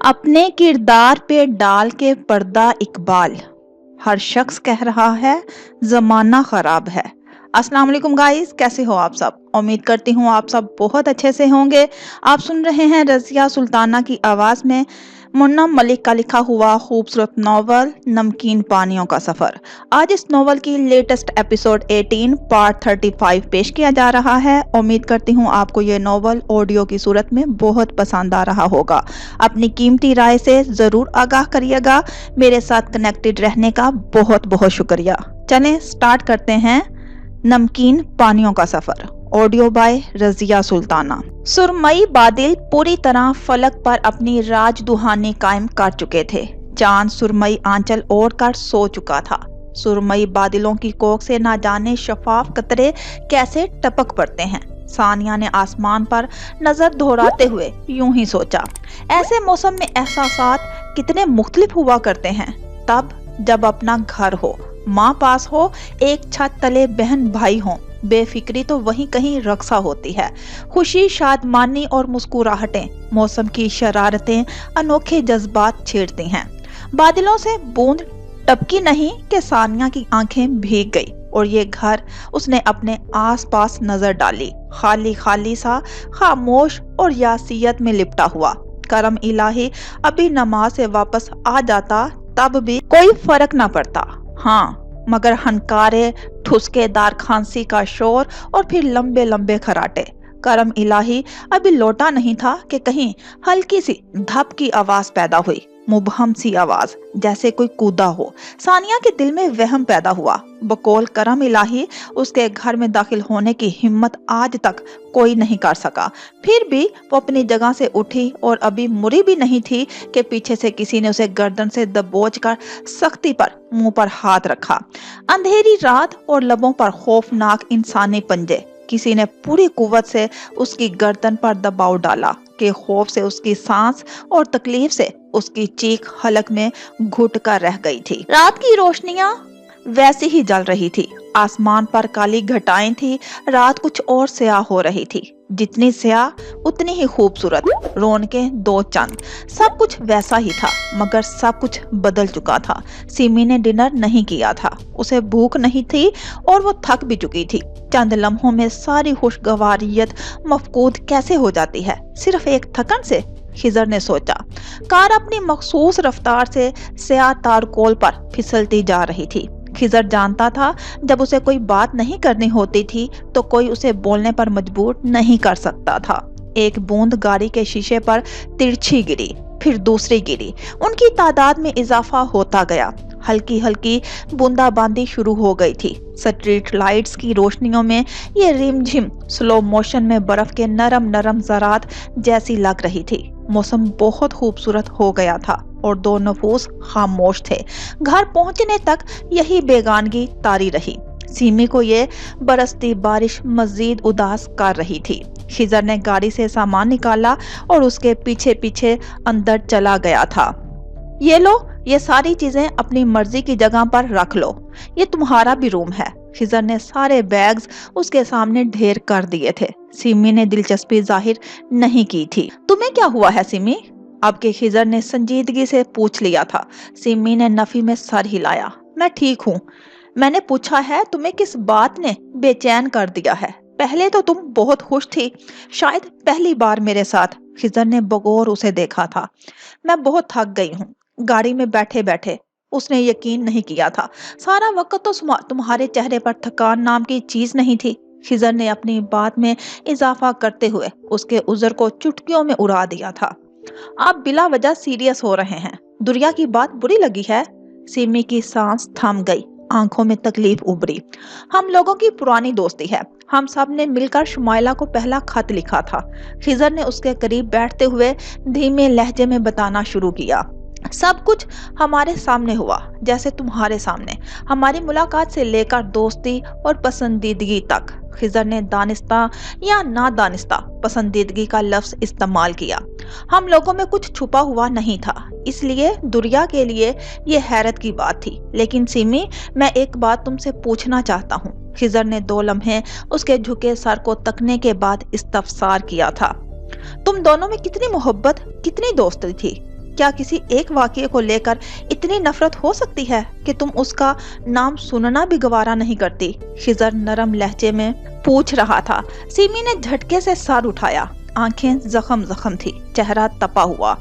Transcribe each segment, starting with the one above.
अपने किरदार पे डाल के पर्दा इकबाल, हर शख्स कह रहा है जमाना खराब है। अस्सलाम वालेकुम गाइस, कैसे हो आप सब? उम्मीद करती हूँ आप सब बहुत अच्छे से होंगे। आप सुन रहे हैं रज़िया सुल्ताना की आवाज में मुन्ना मलिक का लिखा हुआ खूबसूरत नॉवल नमकीन पानियों का सफर। आज इस नॉवल की लेटेस्ट एपिसोड 18 पार्ट 35 पेश किया जा रहा है। उम्मीद करती हूँ आपको ये नॉवल ऑडियो की सूरत में बहुत पसंद आ रहा होगा। अपनी कीमती राय से जरूर आगाह करिएगा। मेरे साथ कनेक्टेड रहने का बहुत बहुत शुक्रिया। चलें स्टार्ट करते हैं नमकीन पानियों का सफर। Audio by Razia Sultana. सुरमई बादल पूरी तरह फलक पर अपनी राज दुहानी कायम कर चुके थे। चांद सुरमई आंचल ओढ़ कर सो चुका था। सुरमई बादलों की कोख से ना जाने शफाफ कतरे कैसे टपक पड़ते हैं। सानिया ने आसमान पर नजर दोहराते हुए यूं ही सोचा, ऐसे मौसम में एहसासात कितने मुख्तलिफ हुआ करते हैं। तब जब अपना घर हो, माँ पास हो, एक छत तले बहन भाई हों, बेफिक्री तो वहीं कहीं रक्षा होती है। खुशी, शादमानी और मुस्कुराहटें, मौसम की शरारतें अनोखे जज्बात छेड़ती हैं। बादलों से बूंद टपकी नहीं कि सानिया की आंखें भीग गई और ये घर उसने अपने आसपास नजर डाली, खाली खाली सा, खामोश और यासियत में लिपटा हुआ। करम इलाही, अभी नमाज से वापस आ जाता तब भी कोई फर्क ना पड़ता। हाँ, मगर हनकारे, ठुसकेदार खांसी का शोर और फिर लंबे लंबे खराटे। करम इलाही, अभी लौटा नहीं था कि कहीं हल्की सी धप की आवाज पैदा हुई, मुबहम सी आवाज, जैसे कोई कूदा हो। सानिया के दिल में वहम पैदा हुआ। बकौल करम इलाही, उसके घर में दाखिल होने की हिम्मत आज तक कोई नहीं कर सका। फिर भी वो अपनी जगह से उठी और अभी मुड़ी भी नहीं थी कि पीछे से किसी ने उसे गर्दन से दबोच कर सख्ती पर मुंह पर हाथ रखा। अंधेरी रात और लबों पर खौफनाक इंसानी पंजे। किसी ने पूरी कुव्वत से उसकी गर्दन पर दबाव डाला कि खौफ से उसकी सांस और तकलीफ से उसकी चीख हलक में घुट कर रह गई थी। रात की रोशनियां वैसे ही जल रही थी। आसमान पर काली घटाएं थी। रात कुछ और स्याह हो रही थी। जितनी स्याह उतनी ही खूबसूरत। रौनकें दो चंद। सब कुछ वैसा ही था, मगर सब कुछ बदल चुका था। सिमी ने डिनर नहीं किया था। उसे भूख नहीं थी और वो थक भी चुकी थी। चंद लम्हों में सारी खुशगवारियत मफकूद कैसे हो जाती है, सिर्फ एक थकन से? खिजर ने सोचा। कार अपनी मखसूस रफ्तार से स्याह तारकोल पर फिसलती जा रही थी। खिजर जानता था, जब उसे कोई बात नहीं करनी होती थी तो कोई उसे बोलने पर मजबूर नहीं कर सकता था। एक बूंद गाड़ी के शीशे पर तिरछी गिरी, फिर दूसरी गिरी। उनकी तादाद में इजाफा होता गया। हल्की हल्की बूंदाबांदी शुरू हो गई थी। स्ट्रीट लाइट्स की रोशनियों में ये रिमझिम स्लो मोशन में बर्फ के नरम नरम ज़रात जैसी लग रही थी। मौसम बहुत खूबसूरत हो गया था और दो नफूस खामोश थे। घर पहुंचने तक यही बेगानगी तारी रही। सीमी को ये बरसती बारिश मजीद उदास कर रही थी। खिजर ने गाड़ी से सामान निकाला और उसके पीछे पीछे अंदर चला गया था। ये लो, ये सारी चीजें अपनी मर्जी की जगह पर रख लो। ये तुम्हारा भी रूम है। खिजर ने सारे बैग्स उसके सामने ढेर कर दिए थे। सिमी ने दिलचस्पी जाहिर नहीं की थी। तुम्हें क्या हुआ है सिमी? अब के खिजर ने संजीदगी से पूछ लिया था। सिमी ने नफी में सर हिलाया। मैं ठीक हूँ। मैंने पूछा है, तुम्हें किस बात ने बेचैन कर दिया है? पहले तो तुम बहुत खुश थी, शायद पहली बार मेरे साथ। खिजर ने बगौर उसे देखा था। मैं बहुत थक गई हूँ। गाड़ी में बैठे बैठे उसने यकीन नहीं किया था। सारा वक्त तो तुम्हारे चेहरे पर थकान नाम की चीज नहीं थी। खिजर ने अपनी बात में इजाफा करते हुए उसके उज़र को चुटकियों में उड़ा दिया था। आप बिला वजह सीरियस हो रहे हैं। दुरिया की बात बुरी लगी है? सिमी की सांस थम गई, आंखों में तकलीफ उभरी। हम लोगों की पुरानी दोस्ती है। हम सब ने मिलकर शुमाइला को पहला खत लिखा था। खिजर ने उसके करीब बैठते हुए धीमे लहजे में बताना शुरू किया। सब कुछ हमारे सामने हुआ, जैसे तुम्हारे सामने। हमारी मुलाकात से लेकर दोस्ती और पसंदीदगी तक। खिजर ने दानिस्ता या ना दानिस्ता पसंदीदगी का लफ्ज इस्तेमाल किया। हम लोगों में कुछ छुपा हुआ नहीं था, इसलिए दुरिया के लिए ये हैरत की बात थी। लेकिन सिमी, मैं एक बात तुमसे पूछना चाहता हूँ। खिजर ने 2 लम्हे उसके झुके सर को तकने के बाद इस्तफसार किया था। तुम दोनों में कितनी मोहब्बत, कितनी दोस्ती थी? क्या किसी एक वाक़ये को लेकर इतनी नफरत हो सकती है कि तुम उसका नाम सुनना भी गवारा नहीं करती? खिजर नरम लहजे में पूछ रहा था। सिमी ने झटके से सर उठाया। आंखें जख्म जख्म थी, चेहरा तपा हुआ।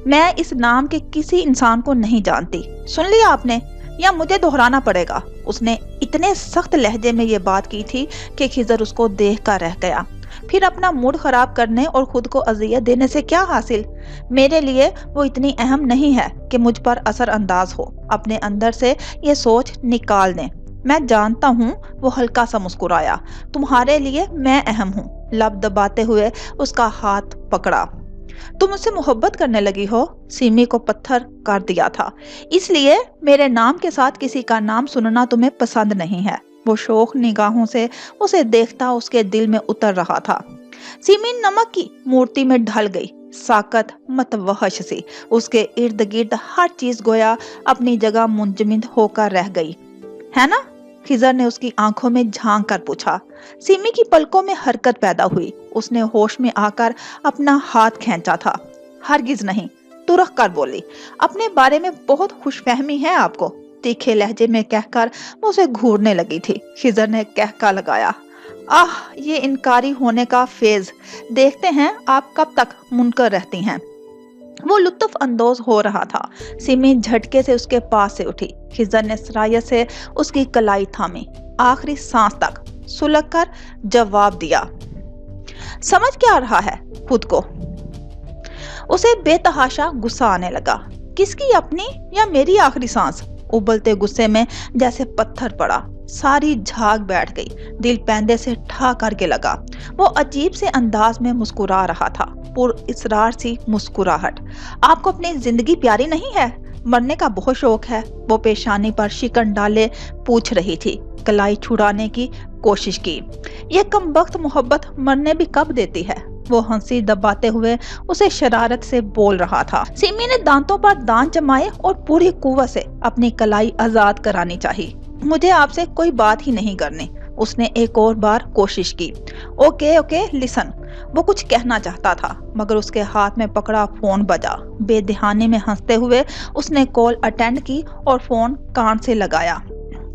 मैं इस नाम के किसी इंसान को नहीं जानती। सुन लिया आपने, या मुझे दोहराना पड़ेगा? उसने इतने सख्त लहजे में ये बात की थी कि खिजर उसको देख कर रह गया। फिर अपना मूड खराब करने और खुद को अजियत देने से क्या हासिल? मेरे लिए वो इतनी अहम नहीं है कि मुझ पर असर अंदाज हो। अपने अंदर से ये सोच निकाल दें। मैं जानता हूँ। वो हल्का सा मुस्कुराया। तुम्हारे लिए मैं अहम हूँ। लब दबाते हुए उसका हाथ पकड़ा। तुम मुझसे मोहब्बत करने लगी हो? सिमी को पत्थर कर दिया था। इसलिए मेरे नाम के साथ किसी का नाम सुनना तुम्हें पसंद नहीं है। वो शौक निगाहों से उसे देखता उसके दिल में उतर रहा था। सिमी नमक की मूर्ति में ढल गई, साकत मतवहश सी। उसके इर्द गिर्द हर चीज गोया अपनी जगह मुंजमद होकर रह गई। है ना? खिजर ने उसकी आंखों में झांक कर पूछा। सिमी की पलकों में हरकत पैदा हुई। उसने होश में आकर अपना हाथ खींचा था। हरगिज नहीं, तुरक कर बोली। अपने बारे में बहुत खुशफहमी है आपको, तीखे लहजे में कहकर वो उसे घूरने लगी थी। खिजर ने कहका लगाया। आह, ये इनकारी होने का फेज। देखते हैं आप कब तक मुनकर रहती हैं। वो लुत्फ अंदोज हो रहा था। सिमी झटके से उसके पास से उठी। खिजर ने सरायत से उसकी कलाई थामी। आखिरी सांस तक सुलग कर जवाब दिया। समझ क्या रहा है खुद को? उसे बेतहाशा गुस्सा आने लगा। किसकी, अपनी या मेरी आखिरी सांस? उबलते गुस्से में जैसे पत्थर पड़ा। सारी झाग बैठ गई। दिल पैंदे से ठा करके लगा। वो अजीब से अंदाज में मुस्कुरा रहा था, पुर इसरार सी मुस्कुराहट। आपको अपनी जिंदगी प्यारी नहीं है? मरने का बहुत शौक है? वो पेशानी पर शिकन डाले पूछ रही थी। कलाई छुड़ाने की कोशिश की। ये कमबख्त मोहब्बत मरने भी कब देती है? वो हंसी दबाते हुए उसे शरारत से बोल रहा था। सिमी ने दांतों पर दांत जमाए और पूरी कुव्वत से अपनी कलाई आजाद करानी चाहिए। मुझे आपसे कोई बात ही नहीं करनी। उसने एक और बार कोशिश की। Okay okay listen. वो कुछ कहना चाहता था मगर उसके हाथ में पकड़ा फोन बजा। बेदहाने में हंसते हुए उसने कॉल अटेंड की और फोन कान से लगाया।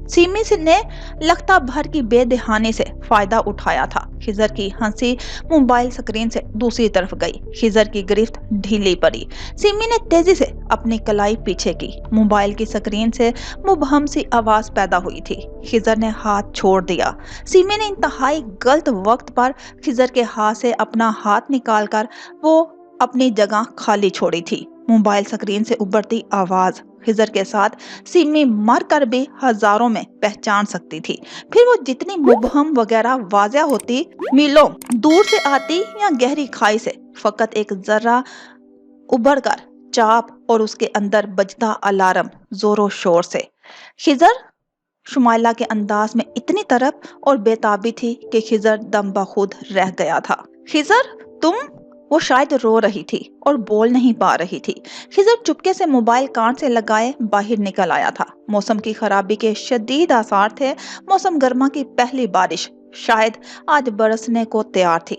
सिमी ने लगता भर की बेदहानी से फायदा उठाया था। खिजर की हंसी मोबाइल स्क्रीन से दूसरी तरफ गई। खिजर की गिरफ्त ढीली पड़ी। सिमी ने तेजी से अपनी कलाई पीछे की। मोबाइल की स्क्रीन से मुबहम सी आवाज पैदा हुई थी। खिजर ने हाथ छोड़ दिया। सिमी ने इंतहाई गलत वक्त पर खिजर के हाथ से अपना हाथ निकालकर वो अपनी जगह खाली छोड़ी थी। मोबाइल स्क्रीन से उभरती आवाज खिजर के साथ सिमी मर कर भी हजारों में पहचान सकती थी। फिर वो जितनी मुबहम वगैरह वाज़ेह होती, मीलों दूर से आती या गहरी खाई से फकत एक जर्रा उभर कर चाप और उसके अंदर बजता अलार्म जोरों शोर से। खिजर? शुमाइला के अंदाज में इतनी तरफ और बेताबी थी कि खिजर दम बखुद रह गया था। खिजर तुम? वो शायद रो रही थी और बोल नहीं पा रही थी। खिजर चुपके से मोबाइल कान से लगाए बाहर निकल आया था। मौसम की खराबी के शदीद आसार थे। मौसम गर्मा की पहली बारिश शायद आज बरसने को तैयार थी।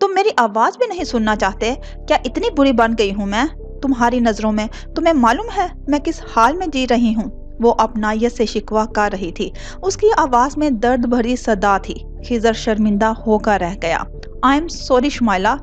तुम मेरी आवाज भी नहीं सुनना चाहते? क्या इतनी बुरी बन गई हूँ मैं तुम्हारी नजरों में? तुम्हें मालूम है मैं किस हाल में जी रही हूँ? वो अपनायत से शिकवा कर रही थी। उसकी आवाज में दर्द भरी सदा थी। खिजर शर्मिंदा होकर रह गया। I am sorry Shumaila.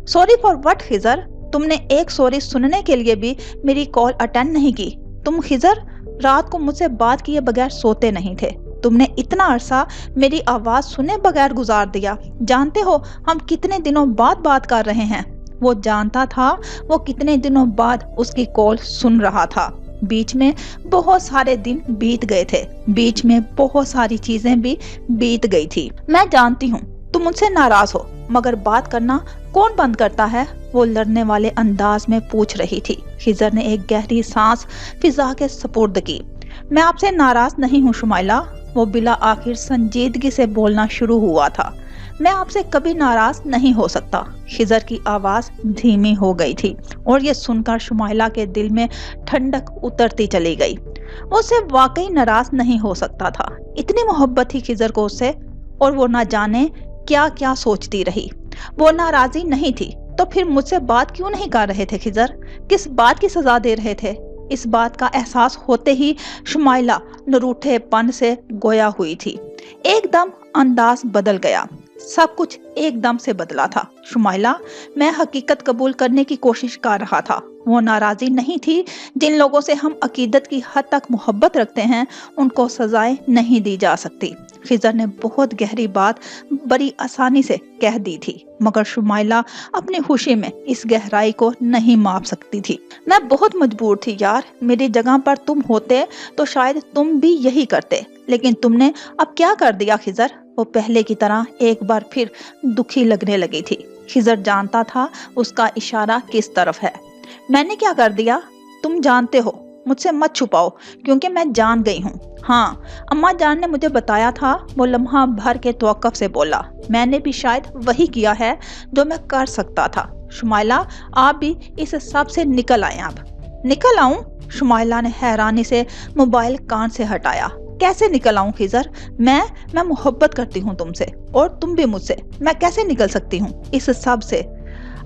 Sorry for what Khizar? तुमने एक सॉरी सुनने के लिए भी मेरी कॉल अटेंड नहीं की। तुम खिजर रात को मुझसे बात किए बगैर सोते नहीं थे। तुमने इतना अरसा मेरी आवाज सुने बगैर गुजार दिया। जानते हो हम कितने दिनों बाद बात कर रहे हैं? वो जानता था वो कितने दिनों बाद उसकी कॉल सुन रहा था। बीच में बहुत सारे दिन बीत गए थे। बीच में बहुत सारी चीजें भी बीत गई थी। मैं जानती हूँ तुम मुझसे नाराज हो, मगर बात करना कौन बंद करता है? वो लड़ने वाले अंदाज में पूछ रही थी। खिजर ने एक गहरी सांस फिजा के सपुर्द की। मैं आपसे नाराज नहीं हूँ शुमाइला। वो बिला आखिर संजीदगी से बोलना शुरू हुआ था। मैं आपसे कभी नाराज नहीं हो सकता। खिजर की आवाज धीमी हो गई थी और ये सुनकर शुमाइला के दिल में ठंडक उतरती चली गई। वो उससे वाकई नाराज नहीं हो सकता था। इतनी मोहब्बत थी खिजर को उससे, और वो ना जाने क्या क्या सोचती रही। वो नाराजी नहीं थी, तो फिर मुझसे बात क्यों नहीं कर रहे थे खिजर? किस बात की सजा दे रहे थे? इस बात का एहसास होते ही शुमाइला नरूठेपन से गोया हुई थी। एकदम अंदाज बदल गया। सब कुछ एकदम से बदला था। शुमाइला, मैं हकीकत कबूल करने की कोशिश कर रहा था। वो नाराजी नहीं थी। जिन लोगों से हम अकीदत की हद तक मोहब्बत रखते हैं उनको सजाएं नहीं दी जा सकती। खिजर ने बहुत गहरी बात बड़ी आसानी से कह दी थी, मगर शुमाइला अपनी खुशी में इस गहराई को नहीं माप सकती थी। मैं बहुत मजबूर थी यार, मेरी जगह पर तुम होते तो शायद तुम भी यही करते, लेकिन तुमने अब क्या कर दिया खिजर? वो पहले की तरह एक बार फिर दुखी लगने लगी थी। खिजर जानता था उसका इशारा किस तरफ है। मैंने क्या कर दिया? तुम जानते हो, मुझसे मत छुपाओ, क्योंकि मैं जान गई हूँ। हाँ, अम्मा जान ने मुझे बताया था। वो लम्हा भर के तवक्कुफ से बोला। मैंने भी शायद वही किया है जो मैं कर सकता था। शुमाइला, आप भी इस सब से निकल आए। अब निकल आऊं? शुमाइला ने हैरानी से मोबाइल कान से हटाया। कैसे निकल आऊं खिजर? मैं मोहब्बत करती हूँ तुमसे और तुम भी मुझसे। मैं कैसे निकल सकती हूँ इस सब से?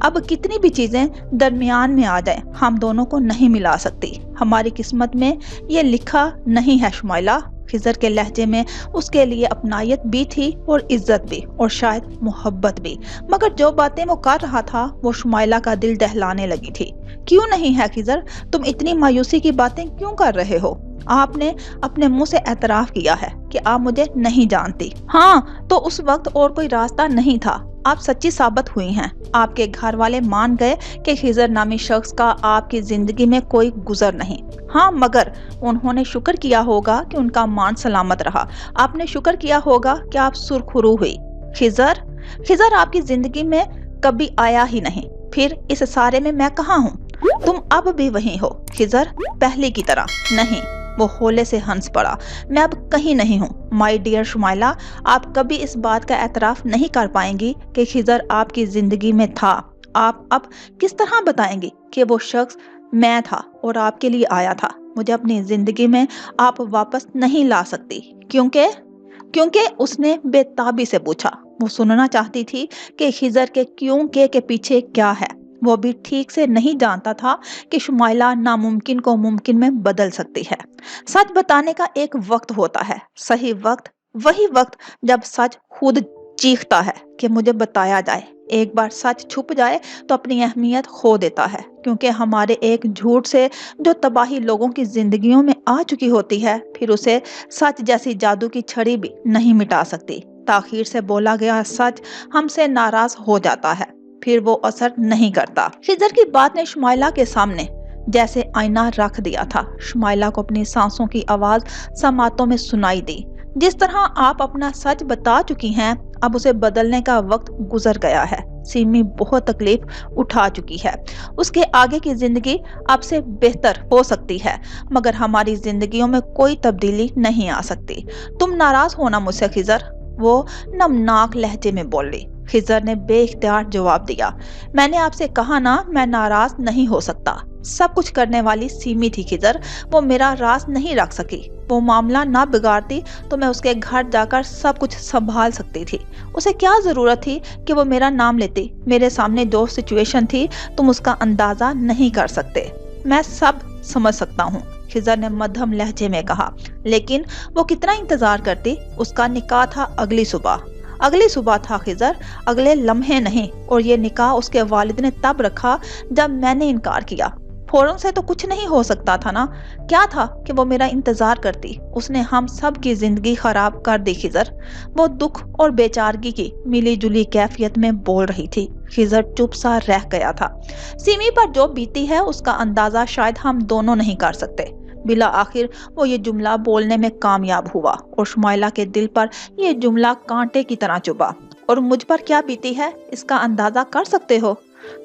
अब कितनी भी चीजें दरमियान में आ जाएं, हम दोनों को नहीं मिला सकती। हमारी किस्मत में ये लिखा नहीं है शुमाइला। खिजर के लहजे में उसके लिए अपनायत भी थी और इज्जत भी और शायद मोहब्बत भी, मगर जो बातें वो कर रहा था वो शुमाइला का दिल दहलाने लगी थी। क्यों नहीं है खिजर? तुम इतनी मायूसी की बातें क्यों कर रहे हो? आपने अपने मुंह से एतराफ किया है कि आप मुझे नहीं जानती। हाँ, तो उस वक्त और कोई रास्ता नहीं था। आप सच्ची साबित हुई हैं। आपके घर वाले मान गए कि खिजर नामी शख्स का आपकी जिंदगी में कोई गुजर नहीं। हाँ, मगर उन्होंने शुक्र किया होगा कि उनका मान सलामत रहा। आपने शुक्र किया होगा कि आप सुरखरू हुई। खिजर आपकी जिंदगी में कभी आया ही नहीं। फिर इस सारे में मैं कहाँ हूँ? तुम अब भी वही हो खिजर, पहले की तरह नहीं। वो होले से हंस पड़ा। मैं अब कहीं नहीं हूँ। माय डियर शुमाइला, आप कभी इस बात का एतराफ नहीं कर पाएंगी कि खिजर आपकी जिंदगी में था। आप अब किस तरह बताएंगी कि वो शख्स मैं था और आपके लिए आया था? मुझे अपनी जिंदगी में आप वापस नहीं ला सकती। क्योंकि उसने बेताबी से पूछा। वो सुनना चाहती थी कि खिजर के क्यों के पीछे क्या है। वो भी ठीक से नहीं जानता था कि शुमाइला नामुमकिन को मुमकिन में बदल सकती है। सच बताने का एक वक्त होता है, सही वक्त, वही वक्त जब सच खुद चीखता है कि मुझे बताया जाए। एक बार सच छुप जाए तो अपनी अहमियत खो देता है, क्योंकि हमारे एक झूठ से जो तबाही लोगों की जिंदगियों में आ चुकी होती है, फिर उसे सच जैसी जादू की छड़ी भी नहीं मिटा सकती। ताखीर से बोला गया सच हमसे नाराज हो जाता है, फिर वो असर नहीं करता। खिजर की बात ने शुमाइला के सामने जैसे आईना रख दिया था। शुमाइला को अपनी सांसों की आवाज समातों में सुनाई दी। जिस तरह आप अपना सच बता चुकी हैं, अब उसे बदलने का वक्त गुजर गया है। सीमी बहुत तकलीफ उठा चुकी है। उसके आगे की जिंदगी अब से बेहतर हो सकती है, मगर हमारी जिंदगियों में कोई तब्दीली नहीं आ सकती। तुम नाराज होना मुझसे खिजर, वो नमनाक लहजे में बोली। खिजर ने बेइख्तियार जवाब दिया। मैंने आपसे कहा ना, मैं नाराज नहीं हो सकता। सब कुछ करने वाली सीमी थी खिजर, वो मेरा राज नहीं रख सकी। वो मामला ना बिगाड़ती तो मैं उसके घर जाकर सब कुछ संभाल सकती थी। उसे क्या जरूरत थी कि वो मेरा नाम लेती? मेरे सामने जो सिचुएशन थी तुम उसका अंदाजा नहीं कर सकते। मैं सब समझ सकता हूँ, खिजर ने मध्यम लहजे में कहा। लेकिन वो कितना इंतजार करती? उसका निकाह था अगली सुबह था खिजर, अगले लम्हे नहीं। और ये निकाह उसके वालिद ने तब रखा जब मैंने इनकार किया। फौरन से तो कुछ नहीं हो सकता था ना? क्या था कि वो मेरा इंतजार करती? उसने हम सब की जिंदगी खराब कर दी खिजर। वो दुख और बेचारगी की मिली जुली कैफियत में बोल रही थी। खिजर चुप सा रह गया था। सिमी पर जो बीती है उसका अंदाजा शायद हम दोनों नहीं कर सकते। बिला आखिर वो ये जुमला बोलने में कामयाब हुआ और शुमाइला के दिल पर ये जुमला कांटे की तरह चुभा। और मुझ पर क्या बीती है इसका अंदाजा कर सकते हो?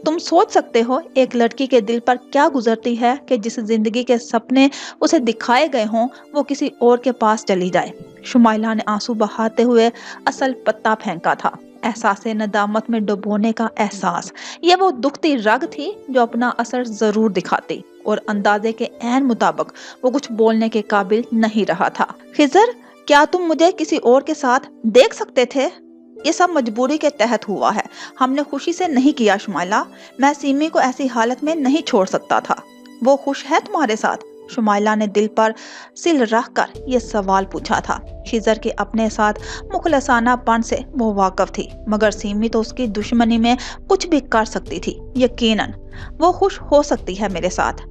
तुम सोच सकते हो एक लड़की के दिल पर क्या गुजरती है कि जिस जिंदगी के सपने उसे दिखाए गए हों वो किसी और के पास चली जाए। शुमाइला ने आंसू बहाते हुए असल पत्ता फेंका था। एहसास नदामत में डुबोने का एहसास, ये वो दुखती रग थी जो अपना असर जरूर दिखाती, और अंदाजे के ऐन मुताबिक वो कुछ बोलने के काबिल नहीं रहा था। खिजर, क्या तुम मुझे किसी और के साथ देख सकते थे? ये सब मजबूरी के तहत हुआ है, हमने खुशी से नहीं किया शुमाइला। मैं सिमी को ऐसी हालत में नहीं छोड़ सकता था। वो खुश है तुम्हारे साथ? शुमाइला ने दिल पर सिल रख कर ये सवाल पूछा था। खिजर के अपने साथ मुखलसानापन से वो वाकिफ थी, मगर सिमी तो उसकी दुश्मनी में कुछ भी कर सकती थी। यकीनन वो खुश हो सकती है मेरे साथ,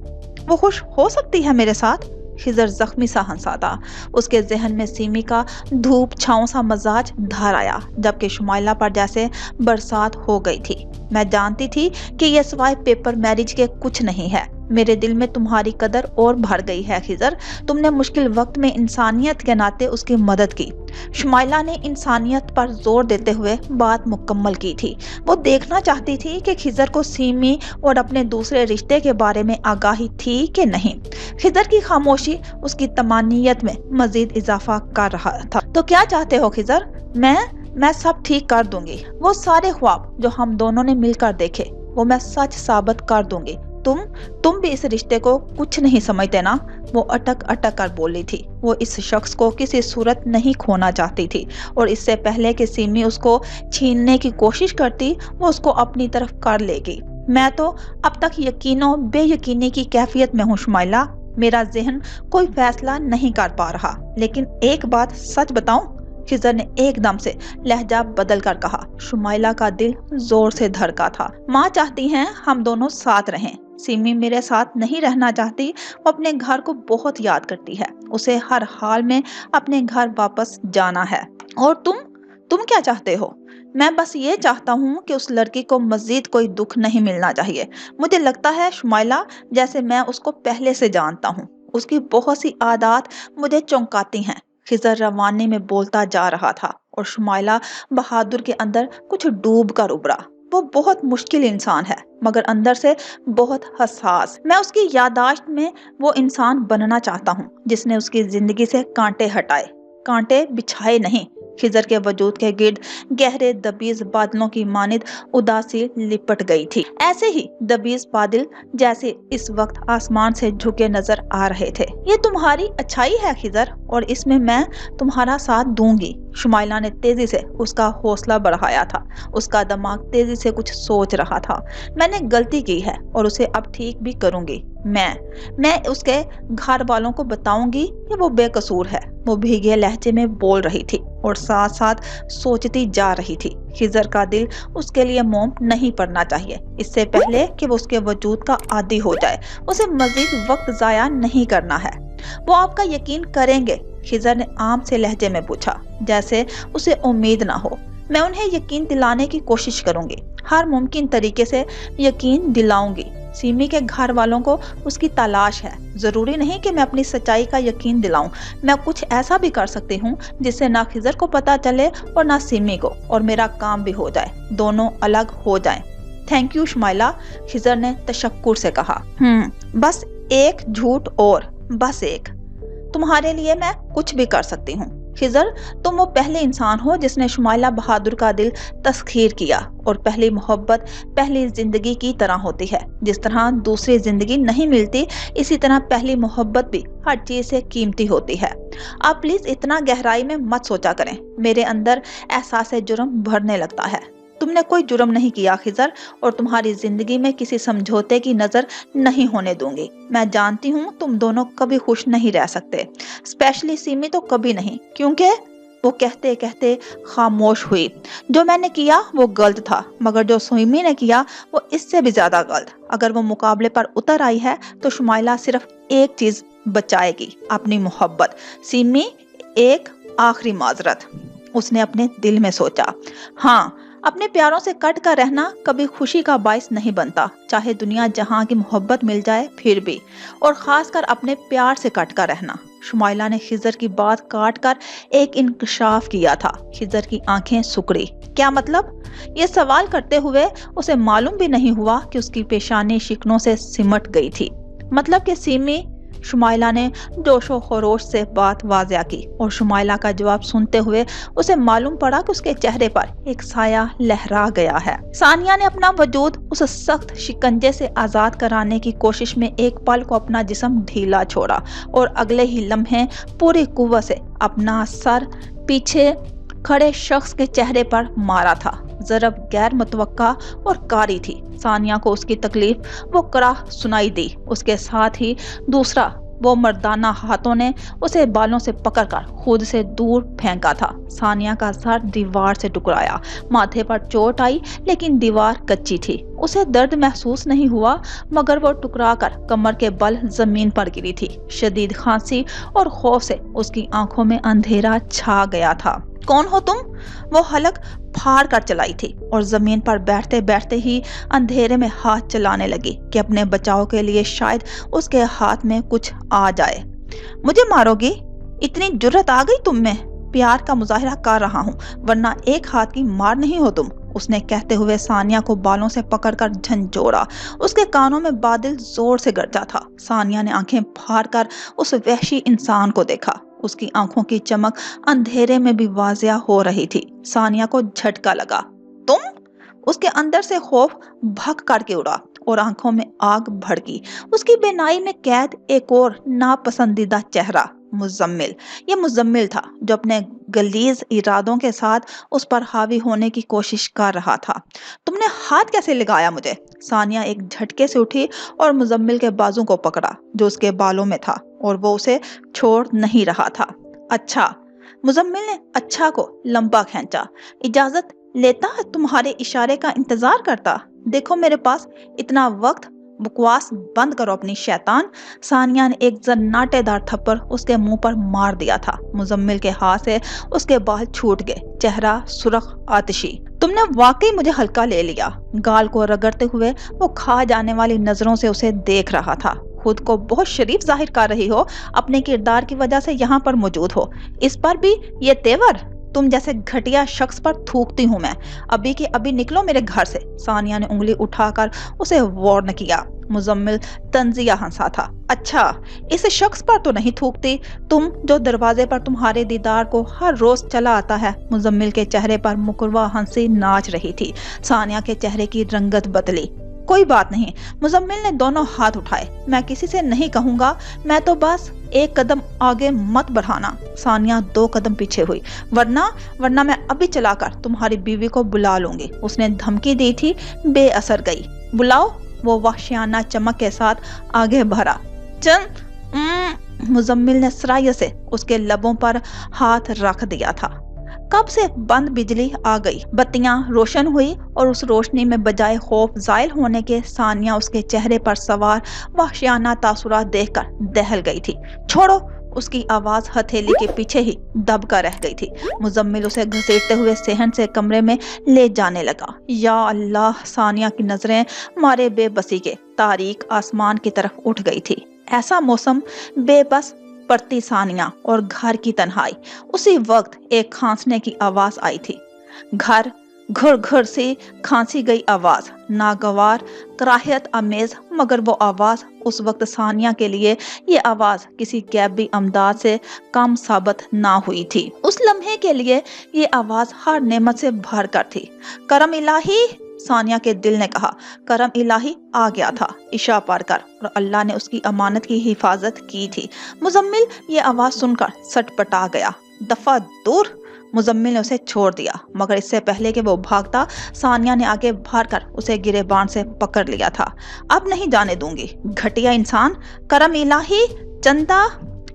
वो खुश हो सकती है मेरे साथ। खिजर जख्मी सा हंसा था। उसके जहन में सिमी का धूप छाँव सा मजाज धर आया, जबकि शुमाइला पर जैसे बरसात हो गई थी। मैं जानती थी कि ये सिवाय पेपर मैरिज के कुछ नहीं है। मेरे दिल में तुम्हारी कदर और भर गई है खिजर। तुमने मुश्किल वक्त में इंसानियत के नाते उसकी मदद की। शुमाइला ने इंसानियत पर जोर देते हुए बात मुकम्मल की थी। वो देखना चाहती थी कि खिजर को सिमी और अपने दूसरे रिश्ते के बारे में आगाही थी कि नहीं। खिजर की खामोशी उसकी तमानियत में मजीद इजाफा कर रहा था। तो क्या चाहते हो खिजर? मैं सब ठीक कर दूंगी। वो सारे ख्वाब जो हम दोनों ने मिलकर देखे, वो मैं सच साबित कर दूंगी। तुम भी इस रिश्ते को कुछ नहीं समझते ना? वो अटक अटक कर बोली थी। वो इस शख्स को किसी सूरत नहीं खोना चाहती थी, और इससे पहले कि सिमी उसको छीनने की कोशिश करती, वो उसको अपनी तरफ कर लेगी। मैं तो अब तक यकीनो बेयकीनी की कैफियत में हूँ शुमाइला। मेरा जहन कोई फैसला नहीं कर पा रहा। लेकिन एक बात सच बताऊं? खिजर ने एकदम से लहजा बदल कर कहा। शुमाइला का दिल जोर से धड़का था। माँ चाहती हैं हम दोनों साथ रहें। सिमी मेरे साथ नहीं रहना चाहती। वो अपने घर को बहुत याद करती है। उसे हर हाल में अपने घर वापस जाना है। और तुम क्या चाहते हो? मैं बस ये चाहता हूँ कि उस लड़की को मजीद कोई दुख नहीं मिलना चाहिए। मुझे लगता है शुमाइला, जैसे मैं उसको पहले से जानता हूँ। उसकी बहुत सी आदत मुझे चौंकाती हैं। खिजर रवानी में बोलता जा रहा था, और शुमाइला बहादुर के अंदर कुछ डूब कर उभरा। वो बहुत मुश्किल इंसान है, मगर अंदर से बहुत हसास। मैं उसकी यादाश्त में वो इंसान बनना चाहता हूँ जिसने उसकी जिंदगी से कांटे हटाए, कांटे बिछाए नहीं। खिजर के वजूद के गिर्द गहरे दबीज बादलों की मानिद उदासी लिपट गई थी। ऐसे ही दबीज बादल जैसे इस वक्त आसमान से झुके नजर आ रहे थे। ये तुम्हारी अच्छाई है खिजर, और इसमें मैं तुम्हारा साथ दूंगी। शुमाइला ने तेजी से उसका हौसला बढ़ाया था। उसका दिमाग तेजी से कुछ सोच रहा था। मैंने गलती की है और उसे अब ठीक भी करूंगी। मैं उसके घर वालों को बताऊंगी कि वो बेकसूर है। वो भीगे लहजे में बोल रही थी और साथ साथ सोचती जा रही थी। खिजर का दिल उसके लिए मोम नहीं पड़ना चाहिए। इससे पहले कि वो उसके वजूद का आदी हो जाए, उसे मजीद वक्त जाया नहीं करना है। वो आपका यकीन करेंगे? खिजर ने आम से लहजे में पूछा, जैसे उसे उम्मीद ना हो। मैं उन्हें यकीन दिलाने की कोशिश करूंगी, हर मुमकिन तरीके से यकीन दिलाऊंगी। सिमी के घर वालों को उसकी तलाश है। जरूरी नहीं कि मैं अपनी सच्चाई का यकीन दिलाऊं। मैं कुछ ऐसा भी कर सकती हूँ जिससे ना खिजर को पता चले और ना सिमी को, और मेरा काम भी हो जाए, दोनों अलग हो जाएं। थैंक यू शुमाइला, खिजर ने तशक्कुर से कहा। बस एक झूठ और, बस एक। तुम्हारे लिए मैं कुछ भी कर सकती हूँ। खिजर, तुम वो पहले इंसान हो जिसने शुमाइला बहादुर का दिल तस्खीर किया, और पहली मोहब्बत पहली जिंदगी की तरह होती है। जिस तरह दूसरी जिंदगी नहीं मिलती, इसी तरह पहली मोहब्बत भी हर चीज से कीमती होती है। आप प्लीज इतना गहराई में मत सोचा करें। मेरे अंदर एहसास जुर्म भरने लगता है। तुमने कोई जुर्म नहीं किया खिजर, और तुम्हारी जिंदगी में किसी समझौते की नजर नहीं होने दूंगी। मैं जानती हूँ तुम दोनों कभी खुश नहीं रह सकते, स्पेशली सिमी तो कभी नहीं, क्योंकि वो कहते कहते खामोश हुई। जो मैंने किया वो गलत था, मगर जो सिमी ने किया वो इससे भी ज्यादा गलत। अगर वो मुकाबले पर उतर आई है तो शुमाइला सिर्फ एक चीज बचाएगी, अपनी मोहब्बत। सिमी, एक आखिरी माजरत, उसने अपने दिल में सोचा। हाँ, अपने प्यारों से कट कर रहना कभी खुशी का बाइस नहीं बनता, चाहे दुनिया जहां की मोहब्बत मिल जाए फिर भी, और खासकर अपने प्यार से कट कर रहना। शुमाइला ने खिजर की बात काट कर एक इंकशाफ किया था। खिजर की आंखें सुकड़ी। क्या मतलब? ये सवाल करते हुए उसे मालूम भी नहीं हुआ कि उसकी पेशानी शिकनों से सिमट गई थी। मतलब कि सिमी? शुमाइला ने जोशो खरोश से बात वाज़िया की, और शुमाइला का जवाब सुनते हुए उसे मालूम पड़ा कि उसके चेहरे पर एक साया लहरा गया है। सानिया ने अपना वजूद उस सख्त शिकंजे से आजाद कराने की कोशिश में एक पल को अपना जिस्म ढीला छोड़ा, और अगले ही लम्हे पूरी कुव्वत से अपना सर पीछे खड़े शख्स के चेहरे पर मारा था। ज़रब गैर मुतवक्का और कारी थी। सानिया को उसकी तकलीफ वो कराह सुनाई दी। उसके साथ ही दूसरा वो मर्दाना हाथों ने उसे बालों से पकड़कर खुद से दूर फेंका था। सानिया का सर दीवार से टकराया। माथे पर चोट आई, लेकिन दीवार कच्ची थी। उसे दर्द महसूस नहीं हुआ, मगर वो टकराकर कमर के बल जमीन पर गिरी थी। शदीद खांसी और खौफ से उसकी आंखों में अंधेरा छा गया था। कौन हो तुम? वो हलक फाड़ कर चलाई थी और जमीन पर बैठते बैठते ही अंधेरे में हाथ चलाने लगी कि अपने बचाव के लिए शायद उसके हाथ में कुछ आ जाए। मुझे मारोगी? इतनी जुर्रत आ गई तुम में? प्यार का मुजाहिरा कर रहा हूँ, वरना एक हाथ की मार नहीं हो तुम। उसने कहते हुए सानिया को बालों से पकड़कर झंझोड़ा। उसके कानों में बादल जोर से गरजा था। सानिया ने आंखें फाड़ कर उस वहशी इंसान को देखा। उसकी आंखों की चमक अंधेरे में भी वाजिया हो रही थी। सानिया को झटका लगा। तुम? उसके अंदर से खौफ भग करके उड़ा और आंखों में आग भड़की। उसकी बेनाई में कैद एक और नापसंदीदा चेहरा, मुजम्मिल। ये मुजम्मिल था जो अपने गलीज इरादों के साथ उस पर हावी होने की कोशिश कर रहा था। तुमने हाथ कैसे लगाया मुझे? सानिया एक झटके से उठी और मुजम्मिल के बाजू को पकड़ा जो उसके बालों में था, और वो उसे छोड़ नहीं रहा था। अच्छा। मुजम्मिल ने अच्छा को लंबा खींचा। इजाजत लेता? तुम्हारे इशारे का इंतजार करता? देखो मेरे पास इतना वक्त। बकवास बंद करो अपनी शैतान। सानिया ने एक जन्नाटेदार थप्पड़ उसके मुंह पर मार दिया था। मुजम्मिल के हाथ से उसके बाल छूट गए, चेहरा सुर्ख आतिशी। तुमने वाकई मुझे हल्का ले लिया। गाल को रगड़ते हुए वो खा जाने वाली नजरों से उसे देख रहा था। खुद को बहुत शरीफ जाहिर कर रही हो, अपने किरदार की वजह से यहाँ पर मौजूद हो। इस पर भी ये तेवर? तुम जैसे घटिया शख्स पर थूकती हूँ मैं। अभी के अभी निकलो मेरे घर से। सानिया ने उंगली उठाकर उसे वार्न किया। मुजम्मिल तंजिया हंसा था। अच्छा, इस शख्स पर तो नहीं थूकती तुम, जो दरवाजे पर तुम्हारे दीदार को हर रोज चला आता है। मुजम्मिल के चेहरे पर मुकरवा हंसी नाच रही थी। सानिया के चेहरे की रंगत बदली। कोई बात नहीं। मुजम्मिल ने दोनों हाथ उठाए। मैं किसी से नहीं कहूंगा, मैं तो बस एक कदम आगे मत बढ़ाना। सानिया 2 कदम पीछे हुई। वरना मैं अभी चलाकर तुम्हारी बीवी को बुला लूंगी। उसने धमकी दी थी, बेअसर गई। बुलाओ। वो वहशियाना चमक के साथ आगे बढ़ा। मुजम्मिल ने सराय से उसके लबों पर हाथ रख दिया था। कब से बंद बिजली आ गई। बत्तियां रोशन हुई और उस रोशनी में बजाय खौफ जायल होने के सानिया उसके चेहरे पर सवार वहशियाना तासुरात देखकर दहल गई थी। छोड़ो। उसकी आवाज हथेली के पीछे ही दब कर रह गई थी। मुजम्मिल उसे घसीटते हुए सेहन से कमरे में ले जाने लगा। या अल्लाह, सानिया की नजरें मारे बेबसी के तारीक आसमान की तरफ उठ गई थी। ऐसा मौसम, बेबस पड़ती सानिया और घर की तन्हाई। उसी वक्त एक खांसने की आवाज आई थी। घर घुर घुर से खांसी गई आवाज, नागवार, कराहियत अमेज, मगर वो आवाज उस वक्त सानिया के लिए ये आवाज किसी गैबी अमदाद से कम साबित ना हुई थी। उस लम्हे के लिए ये आवाज हर नेमत से भर कर थी। करम इलाही, सानिया के दिल ने कहा। करम इलाही आ गया था इशा पार कर, और अल्लाह ने उसकी अमानत की हिफाजत की थी। मुजम्मिल ये आवाज सुनकर सटपटा गया। दफा दूर। मुजम्मिल ने उसे छोड़ दिया, मगर इससे पहले कि वो भागता, सानिया ने आगे बढ़कर उसे गिरेबान से पकड़ लिया था। अब नहीं जाने दूंगी, घटिया इंसान। करम इलाही, चंदा।